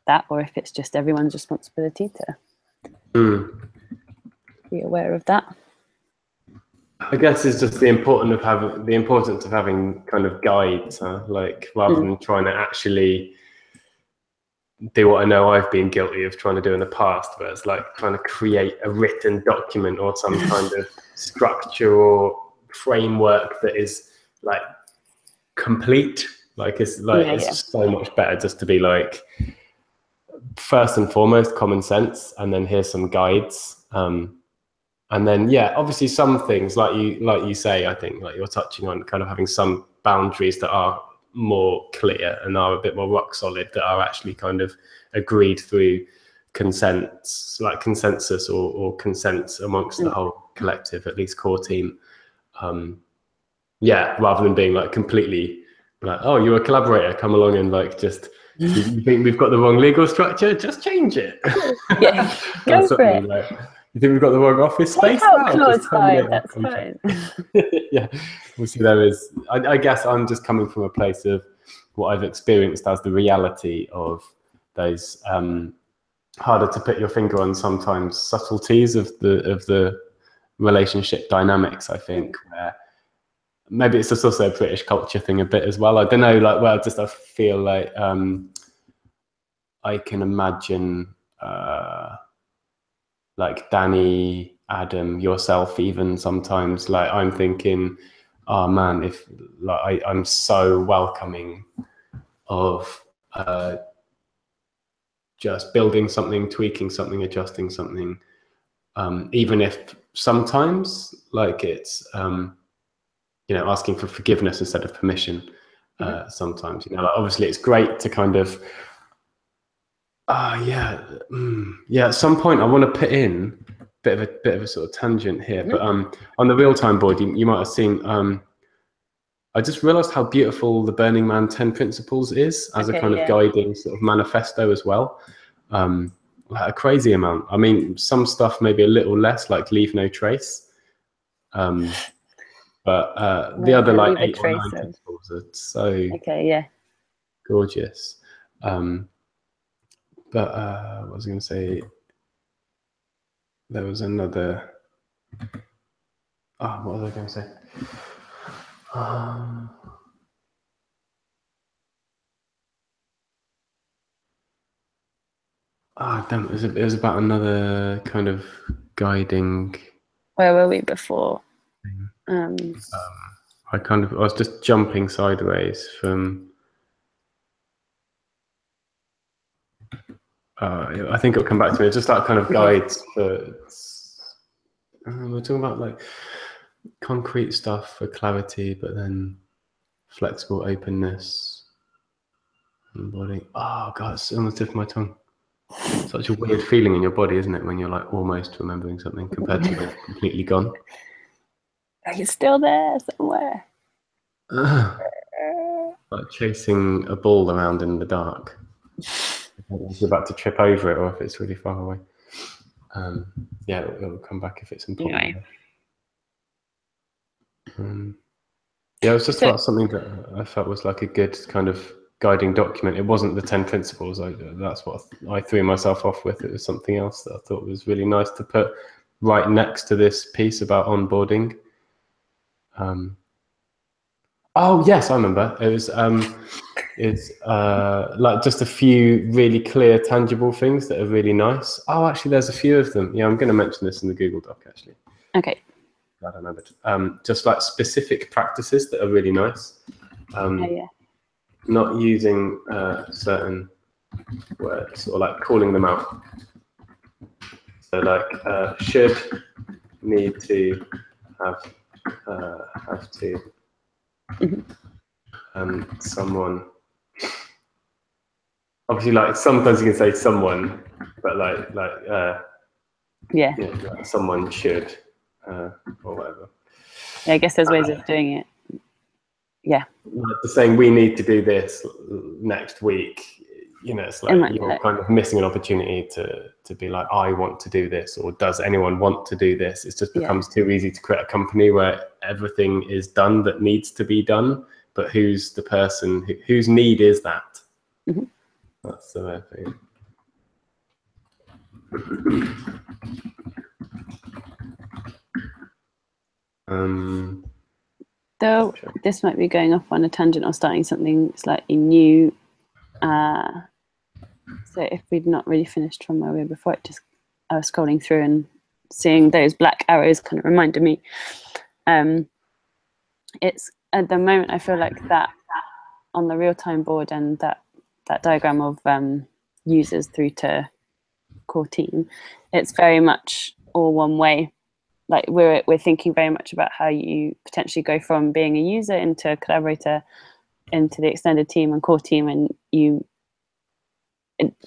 that, or if it's just everyone's responsibility to be aware of that. I guess it's just the importance of having kind of guides, like rather than trying to actually do what I know I've been guilty of trying to do in the past, where it's like trying to create a written document or some kind of structure or framework that is like complete. Like it's so much better just to be like, first and foremost, common sense, and then here's some guides. And then, yeah, obviously some things like you say, I think like you're touching on kind of having some boundaries that are more clear and are a bit more rock solid, that are actually kind of agreed through consensus or consent amongst the whole collective, at least core team. Yeah, rather than being like completely like, oh, you're a collaborator, come along and like just, you think we've got the wrong legal structure, just change it. Yeah, go for it. Like, you think we've got the wrong office space? Clause 5, that's fine. Yeah, obviously there is. I guess I'm just coming from a place of what I've experienced as the reality of those harder to put your finger on sometimes subtleties of the relationship dynamics. I think where maybe it's just also a British culture thing a bit as well. I don't know, like where I feel like I can imagine. Like Danny, Adam, yourself, even sometimes, like I'm thinking, oh man, if like I'm so welcoming of just building something, tweaking something, adjusting something, even if sometimes like it's asking for forgiveness instead of permission. Sometimes, like, obviously it's great to kind of at some point I want to put in a bit of a sort of tangent here, but on the real-time board you might have seen, I just realized how beautiful the Burning Man 10 Principles is as a kind of guiding sort of manifesto as well. Like a crazy amount. I mean, some stuff maybe a little less, like leave no trace, but the other like 8 or 9 principles are so gorgeous. But what was I going to say? There was another. What was I going to say? Damn! It was about another kind of guiding. Where were we before? I was just jumping sideways from. I think it'll come back to me. It's just like kind of guides for. We're talking about like concrete stuff for clarity, but then flexible openness. Onboarding. Oh god, it's on the tip of my tongue. Such a weird feeling in your body, isn't it, when you're like almost remembering something compared to when completely gone. Are you still there somewhere? Like chasing a ball around in the dark. If you're about to trip over it, or if it's really far away. It'll come back if it's important. It was just about something that I felt was like a good kind of guiding document. It wasn't the 10 principles. That's what I threw myself off with. It was something else that I thought was really nice to put right next to this piece about onboarding. Oh yes, I remember. It was it's like just a few really clear, tangible things that are really nice. Oh, actually, there's a few of them. Yeah, I'm going to mention this in the Google Doc actually. Okay. Glad I remembered. Just like specific practices that are really nice. Not using certain words or like calling them out. So like should, need to, have to. Someone. Obviously, like sometimes you can say someone, but like someone should or whatever. Yeah, I guess there's ways of doing it. Yeah. Like saying we need to do this next week. you know, it's like you're kind of missing an opportunity to be like, I want to do this, or does anyone want to do this? It just becomes too easy to create a company where everything is done that needs to be done, but who's the person whose need is that? Mm-hmm. That's the thing. Though this might be going off on a tangent or starting something slightly new. So if we'd not really finished from where we were before, I was scrolling through and seeing those black arrows kind of reminded me. It's at the moment I feel like that on the real-time board and that diagram of users through to core team, it's very much all one way. Like we're thinking very much about how you potentially go from being a user into a collaborator, into the extended team and core team, and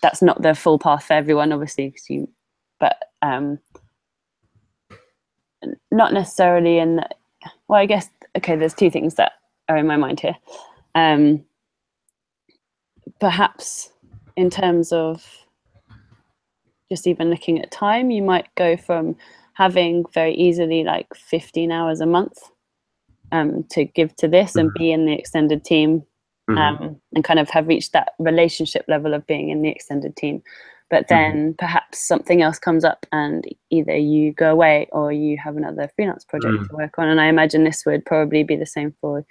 that's not the full path for everyone, obviously, but not necessarily in the, well, I guess, okay, there's two things that are in my mind here. Perhaps in terms of just even looking at time, you might go from having very easily like 15 hours a month to give to this and be in the extended team. And kind of have reached that relationship level of being in the extended team. But then perhaps something else comes up and either you go away or you have another freelance project to work on. And I imagine this would probably be the same for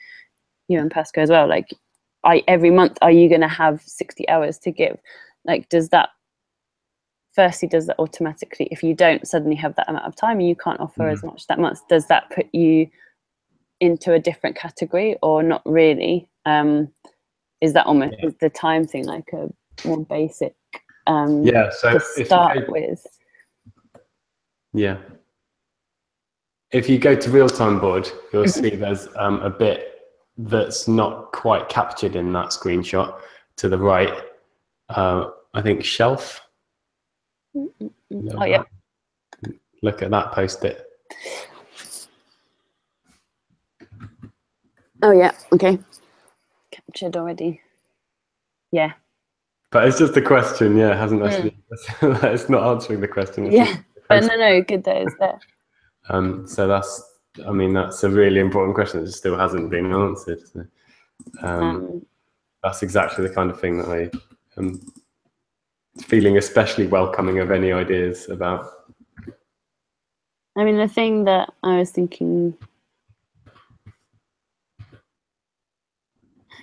you and Pasco as well. Like every month, are you going to have 60 hours to give? Like, does that automatically, if you don't suddenly have that amount of time and you can't offer as much that month, does that put you into a different category or not really? Is that almost is the time thing like a more basic so to start with? Yeah. If you go to real-time board, you'll see there's a bit that's not quite captured in that screenshot to the right. I think shelf. Oh, yeah. Look at that post-it. Oh, yeah. Okay. Captured already. Yeah. But it's just a question, yeah. It hasn't actually. It's not answering the question. Yeah. But no, good that it's there. So that's a really important question that still hasn't been answered. So, that's exactly the kind of thing that I am feeling especially welcoming of any ideas about. I mean, the thing that I was thinking,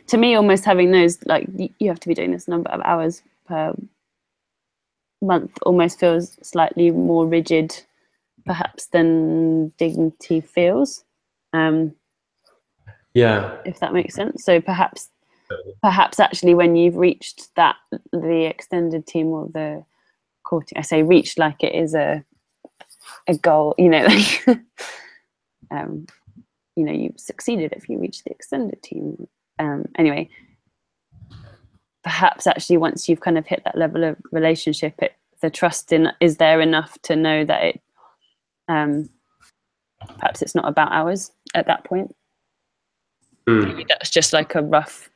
to me, almost having those, like, you have to be doing this number of hours per month almost feels slightly more rigid, perhaps, than dignity feels. Yeah. If that makes sense. So perhaps actually when you've reached that, the extended team or the core team, I say reached like it is a goal, you know, like, you know, you've succeeded if you reach the extended team. Anyway, perhaps actually once you've kind of hit that level of relationship, the trust is there enough to know that it, perhaps it's not about hours at that point. Maybe that's just like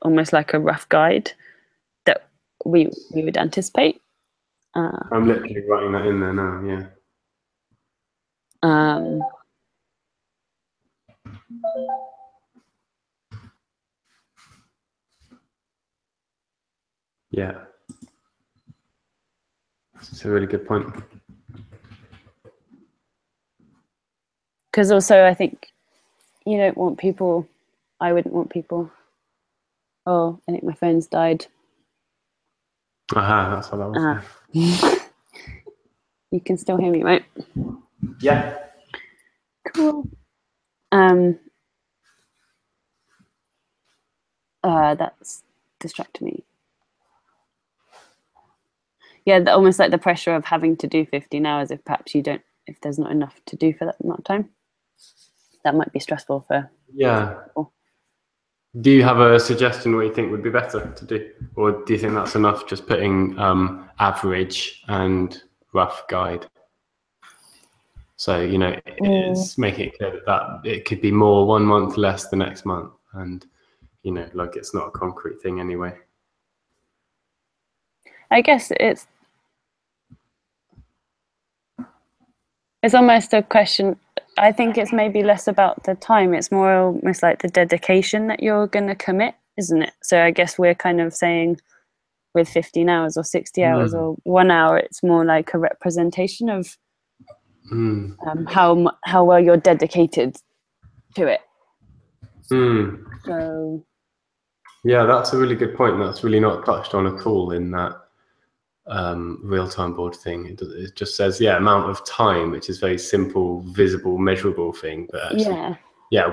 almost like a rough guide that we would anticipate. I'm literally writing that in there now, yeah. Yeah. That's a really good point. Because also I think you don't want people, I wouldn't want people, oh, I think my phone's died. That's what that was. You can still hear me, right? Yeah. Cool. That's distracted me. Yeah, almost like the pressure of having to do 15 hours if perhaps if there's not enough to do for that amount of time. That might be stressful for people. Do you have a suggestion what you think would be better to do? Or do you think that's enough, just putting average and rough guide? So, you know, it's making it clear that it could be more 1 month, less the next month. And, you know, like it's not a concrete thing anyway. I guess it's almost a question. I think it's maybe less about the time. It's more almost like the dedication that you're going to commit, isn't it? So I guess we're kind of saying with 15 hours or 60 hours or 1 hour, it's more like a representation of how well you're dedicated to it. So yeah, that's a really good point. That's really not touched on at all in that real-time board thing. It just says amount of time, which is very simple, visible, measurable thing. But actually,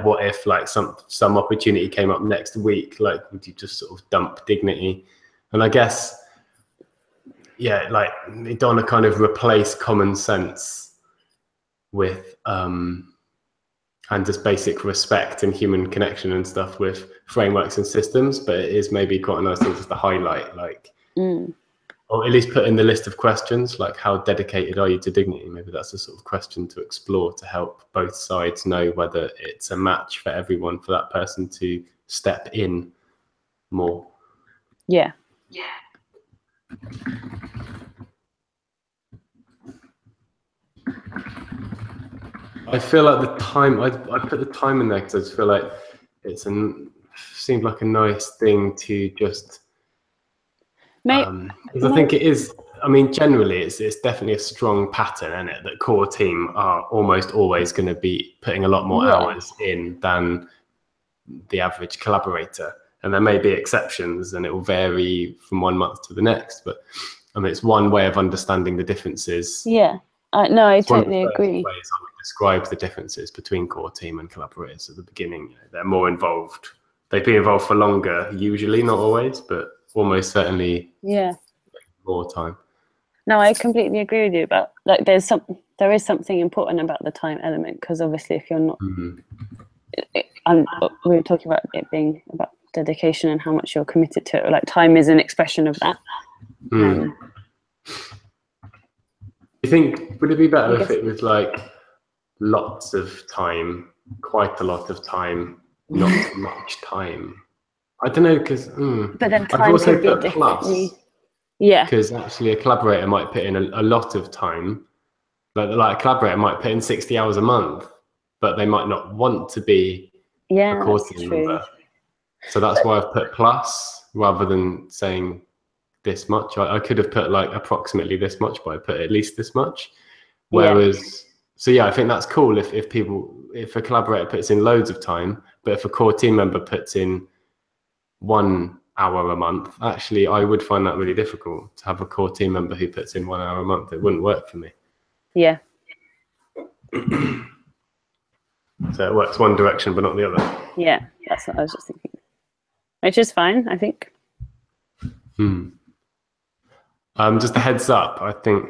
what if like some opportunity came up next week? Like, would you just sort of dump dignity? And I guess like you don't want to kind of replace common sense with and just basic respect and human connection and stuff with frameworks and systems, but it is maybe quite a nice thing just to highlight, like, or at least put in the list of questions, like how dedicated are you to dignity? Maybe that's a sort of question to explore to help both sides know whether it's a match for everyone, for that person to step in more. Yeah. I feel like the time, I put the time in there because I just feel like seemed like a nice thing to just, because I think it is, I mean, generally it's definitely a strong pattern, isn't it? That core team are almost always going to be putting a lot more hours in than the average collaborator. And there may be exceptions and it will vary from 1 month to the next, but I mean, it's one way of understanding the differences. Yeah. No, I totally agree. Ways I would describe the differences between core team and collaborators at the beginning. They're more involved. They've been involved for longer, usually, not always, but almost certainly more time. No, I completely agree with you about, like, there is something important about the time element, because obviously if you're not, we were talking about it being about dedication and how much you're committed to it. Like, time is an expression of that. You think, would it be better if it was like lots of time, quite a lot of time, not much time? I don't know, because but then time I've also could be put plus. Yeah. Because actually a collaborator might put in a lot of time. Like a collaborator might put in 60 hours a month, but they might not want to be a core team member. So that's why I've put plus rather than saying this much. I could have put like approximately this much, but I put at least this much. Whereas, so I think that's cool if a collaborator puts in loads of time, but if a core team member puts in 1 hour a month, actually I would find that really difficult to have a core team member who puts in 1 hour a month. It wouldn't work for me. Yeah. So it works one direction, but not the other. Yeah, that's what I was just thinking. Which is fine, I think. Just a heads up, I think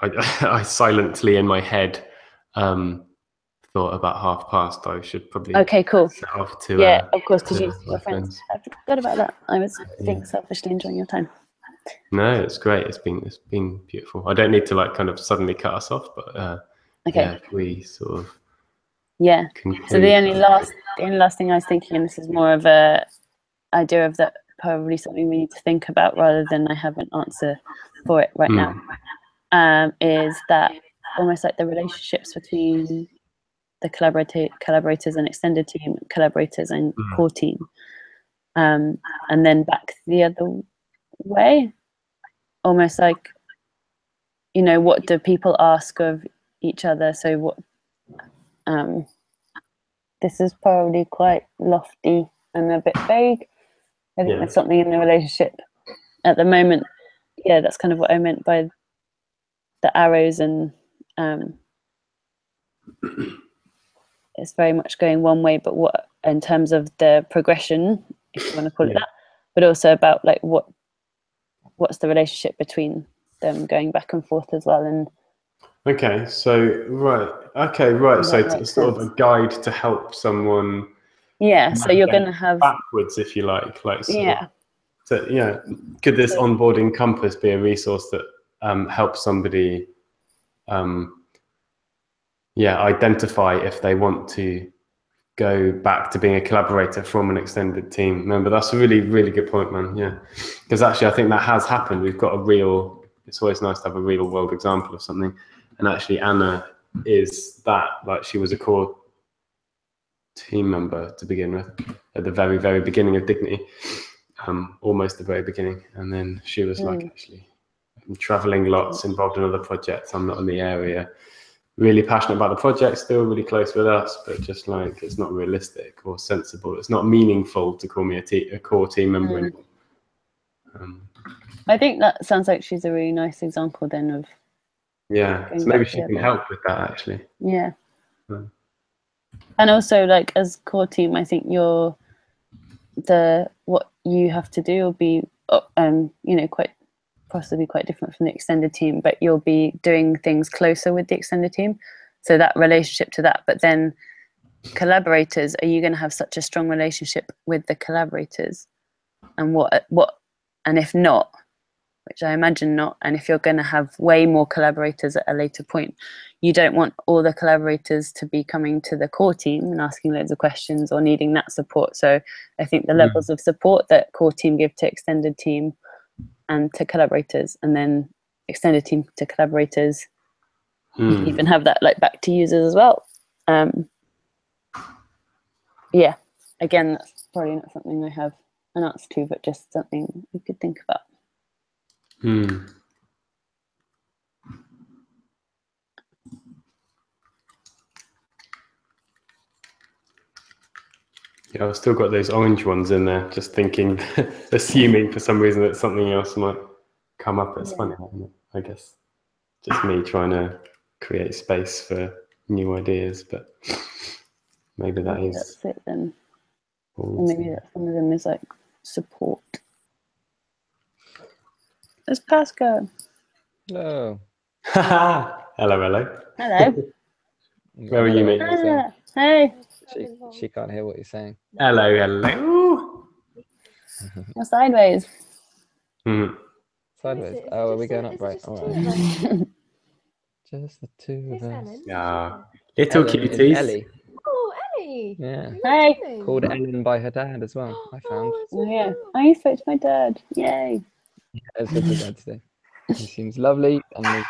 I silently in my head thought about past. I should probably cool. set off to of course, because you're friends. I forgot about that. I was selfishly enjoying your time. No, it's great. It's been beautiful. I don't need to like kind of suddenly cut us off, but if we sort of So the only last thing I was thinking, and this is more of a idea of that probably something we need to think about rather than I have an answer for it right now, is that almost like the relationships between the collaborators and extended team, collaborators and core team, and then back the other way, almost like, what do people ask of each other? So what, this is probably quite lofty and a bit vague. I think there's something in the relationship at the moment. Yeah, that's kind of what I meant by the arrows, and it's very much going one way, but what in terms of the progression, if you want to call it that, but also about like what's the relationship between them going back and forth as well. And so it's sort of a guide to help someone. So you're going to have backwards, if you like So could this onboarding compass be a resource that helps somebody identify if they want to go back to being a collaborator from an extended team member. That's a really, really good point, man. Yeah, because actually I think that has happened. We've got it's always nice to have a real world example of something. And actually Anna is that, like, she was a core team member to begin with at the very, very beginning of Dignity, almost the very beginning. And then she was like, actually, I'm traveling lots, involved in other projects. I'm not in the area. Really passionate about the project, still really close with us, but just like it's not realistic or sensible. It's not meaningful to call me a core team member anymore. I think that sounds like she's a really nice example then of. Yeah, so maybe she can help with that actually. Yeah. And also, like, as core team, I think what you have to do will be, you know, possibly quite different from the extended team, but you'll be doing things closer with the extended team. So that relationship to that, but then collaborators, are you going to have such a strong relationship with the collaborators? And and if not, which I imagine not, and if you're going to have way more collaborators at a later point, you don't want all the collaborators to be coming to the core team and asking loads of questions or needing that support. So I think the levels of support that core team give to extended team and to collaborators, and then extended team to collaborators, you can even have that like back to users as well. Yeah, again, that's probably not something I have an answer to, but just something you could think about. Yeah, I've still got those orange ones in there, just thinking, assuming for some reason that something else might come up. It's funny, isn't it? I guess just me trying to create space for new ideas, but maybe that's it then. Or maybe that some of them is like support. There's Pascal. Hello. Hello. Where are you, mate? Hey. She can't hear what you're saying. Hello. You're sideways. Sideways. Oh, are we going up? Right. All right. Just the two of us. Yeah. Little Ellen cuties. Ellie. Oh, Ellie. Yeah. Hey. Called Ellen by her dad as well, I found. Oh, yeah. I spoke to my dad. Yay. Yeah, I spoke to dad today. He seems lovely and is,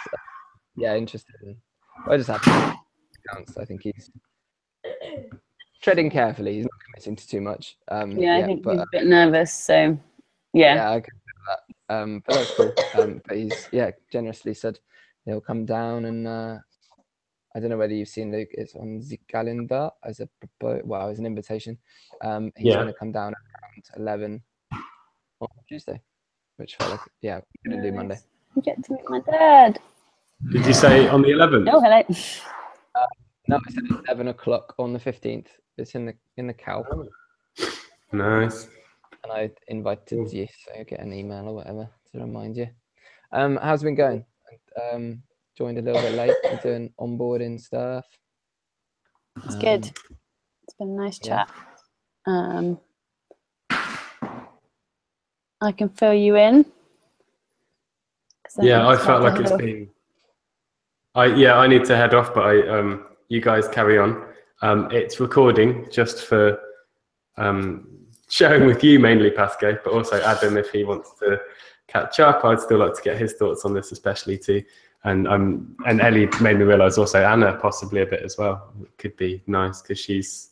interested in. I just have to accounts. I think he's treading carefully. He's not committing to too much. I think he's a bit nervous. So, yeah. Yeah, I can do that. But that's cool. But he's generously said he'll come down, and I don't know whether you've seen Luke. It's on the calendar as an invitation. He's going to come down around 11 on Tuesday, which felt like we're going to do Monday. You get to meet my dad. Did you say on the 11th? Oh, hello. No, I said 11 o'clock on the 15th. It's in the Cal. Nice. And I invited you, so you'll get an email or whatever to remind you. How's it been going? Joined a little bit late. I'm doing onboarding stuff. It's good. It's been a nice chat. I can fill you in. I felt like it's been. I need to head off, but you guys carry on. It's recording just for sharing with you mainly, Pascal, but also Adam if he wants to catch up. I'd still like to get his thoughts on this, especially too. And Ellie made me realise also Anna possibly a bit as well. It could be nice because she's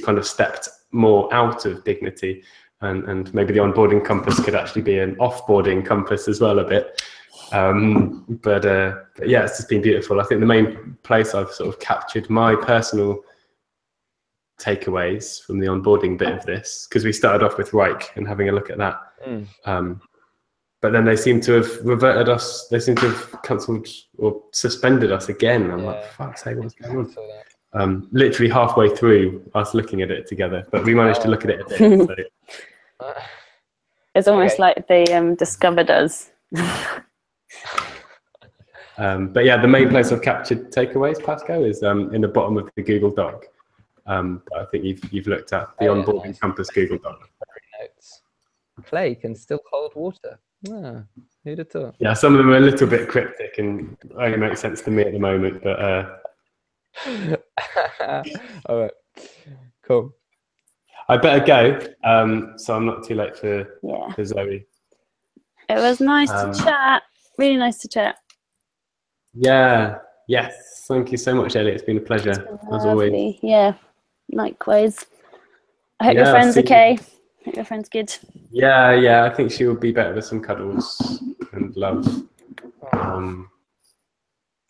kind of stepped more out of Dignity, and maybe the onboarding compass could actually be an offboarding compass as well a bit. But yeah, it's just been beautiful. I think the main place I've sort of captured my personal takeaways from the onboarding bit of this, because we started off with Reich and having a look at that. But then they seem to have reverted us. They seem to have cancelled or suspended us again. I'm like, fuck's sake, what's going on? Literally halfway through us looking at it together, but we managed to look at it a bit. So. It's almost like they discovered us. But yeah, the main place I've captured takeaways, Pascal, is in the bottom of the Google Doc. I think you've looked at the onboarding compass Google Doc. Notes. Clay can still hold water. Who'd have thought? Yeah, some of them are a little bit cryptic and only make sense to me at the moment, but All right, cool. I better go, so I'm not too late for Zoe. It was nice to chat. Really nice to chat. Yeah. Yes. Thank you so much, Ellie. It's been a pleasure, as always. Yeah. Likewise. I hope your friend's okay. I hope your friend's good. Yeah. I think she will be better with some cuddles and love.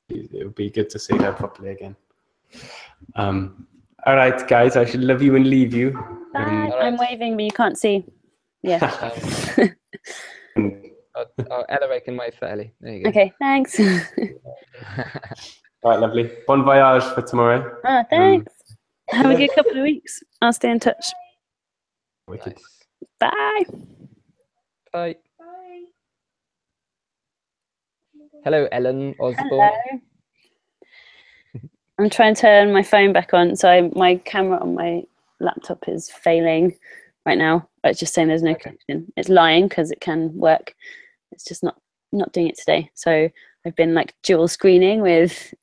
It will be good to see her properly again. All right, guys. I should love you and leave you. Bye. I'm waving, but you can't see. Yeah. Ella can wave for Ellie. There you go. Okay, thanks. All right, lovely. Bon voyage for tomorrow. Oh, thanks. Have a good couple of weeks. I'll stay in touch. Nice. Bye. Bye. Hello, Ellen Osborne. Hello. I'm trying to turn my phone back on. So my camera on my laptop is failing right now. It's just saying there's no connection. It's lying because it can work. It's just not doing it today. So I've been like dual screening with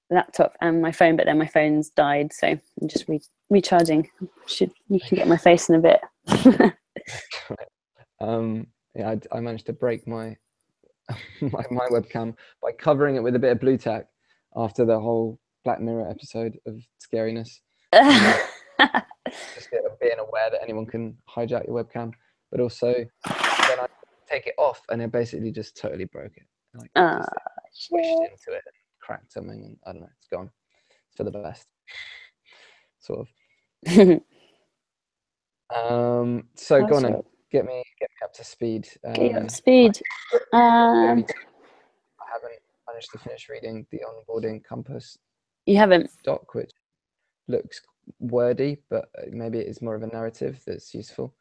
laptop and my phone, but then my phone's died. So I'm just recharging. You can get my face in a bit. Yeah, I managed to break my my webcam by covering it with a bit of blue tack after the whole Black Mirror episode of scariness. Just being aware that anyone can hijack your webcam, but also then I take it off and it basically just totally broke it. Like squished into it and cracked something, and I don't know, it's gone. It's for the best, sort of. So go on and get me up to speed. Get you up to speed. I haven't managed to finish reading the Onboarding Compass. You haven't? Doc, which looks wordy, but maybe it is more of a narrative that's useful.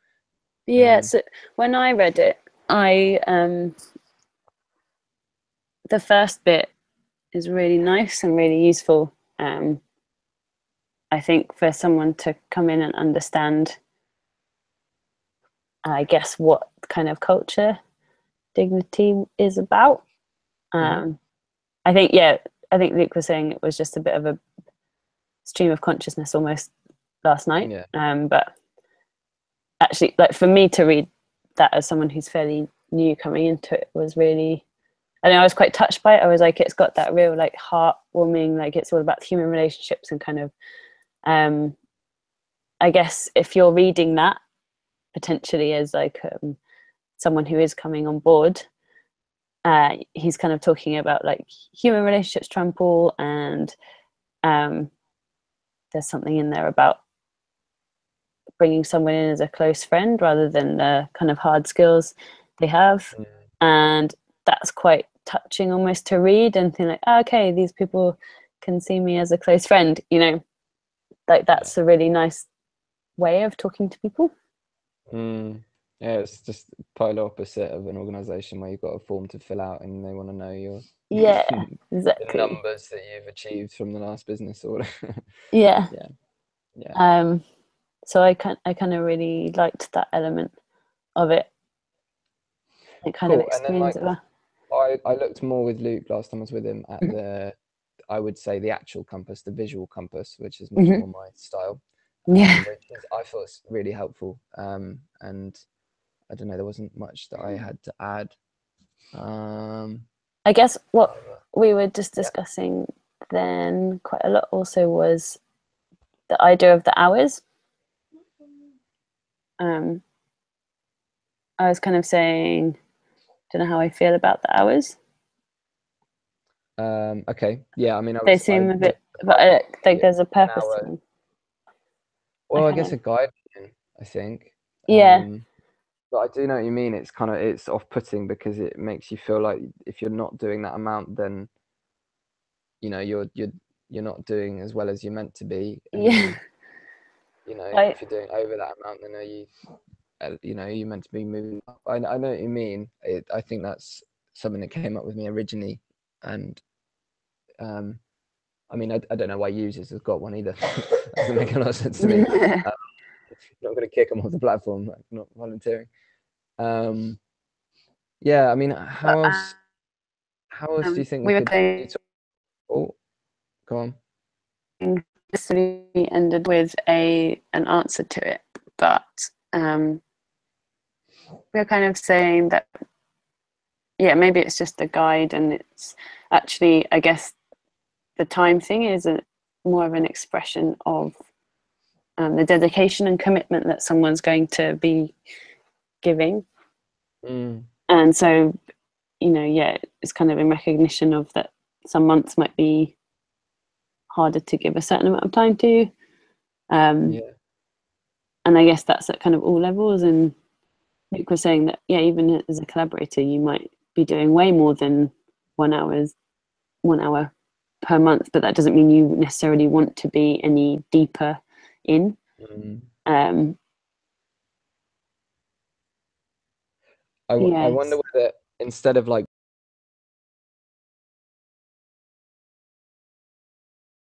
Yeah. So when I read it, the first bit is really nice and really useful. I think for someone to come in and understand, I guess, what kind of culture dignity is about. I think Luke was saying it was just a bit of a stream of consciousness almost last night. But actually, like, for me to read that as someone who's fairly new coming into it was really, I was quite touched by it. I was like, it's got that real like heartwarming, like it's all about human relationships and kind of, I guess if you're reading that potentially as like someone who is coming on board, he's kind of talking about like human relationships trample, and there's something in there about bringing someone in as a close friend rather than the kind of hard skills they have. And that's quite touching almost to read and think like, okay, these people can see me as a close friend, like that's a really nice way of talking to people. Yeah, it's just polar opposite of an organization where you've got a form to fill out and they want to know your exactly the numbers that you've achieved from the last business or whatever. So I kind of really liked that element of it. It kind of explains it well. I looked more with Luke last time I was with him at I would say the actual compass, the visual compass, which is much more my style. Which I thought was really helpful. And I don't know, there wasn't much that I had to add. I guess what we were just discussing then quite a lot also was the idea of the hours. I was kind of saying, don't know how I feel about the hours. Okay. Yeah, I mean, they seem a bit, but I think there's a purpose to them. Well, I guess a guide, I think. But I do know what you mean. It's off-putting because it makes you feel like if you're not doing that amount, then you're not doing as well as you're meant to be. And if you're doing over that amount, then you're meant to be moving up. I know what you mean. I think that's something that came up with me originally, and I mean, I don't know why users have got one either. That doesn't make a lot of sense to me. Not going to kick them off the platform, like, not volunteering. Yeah, I mean, how else do you think we could? Oh, go on. necessarily ended with an answer to it, but we're kind of saying that, yeah, maybe it's just a guide, and it's actually, I guess, the time thing is more of an expression of the dedication and commitment that someone's going to be giving. And so, you know, yeah, it's kind of in recognition of that some months might be harder to give a certain amount of time to. And I guess that's at kind of all levels. And Luke was saying that, yeah, even as a collaborator, you might be doing way more than 1 hour per month, but that doesn't mean you necessarily want to be any deeper in. I wonder whether, instead of like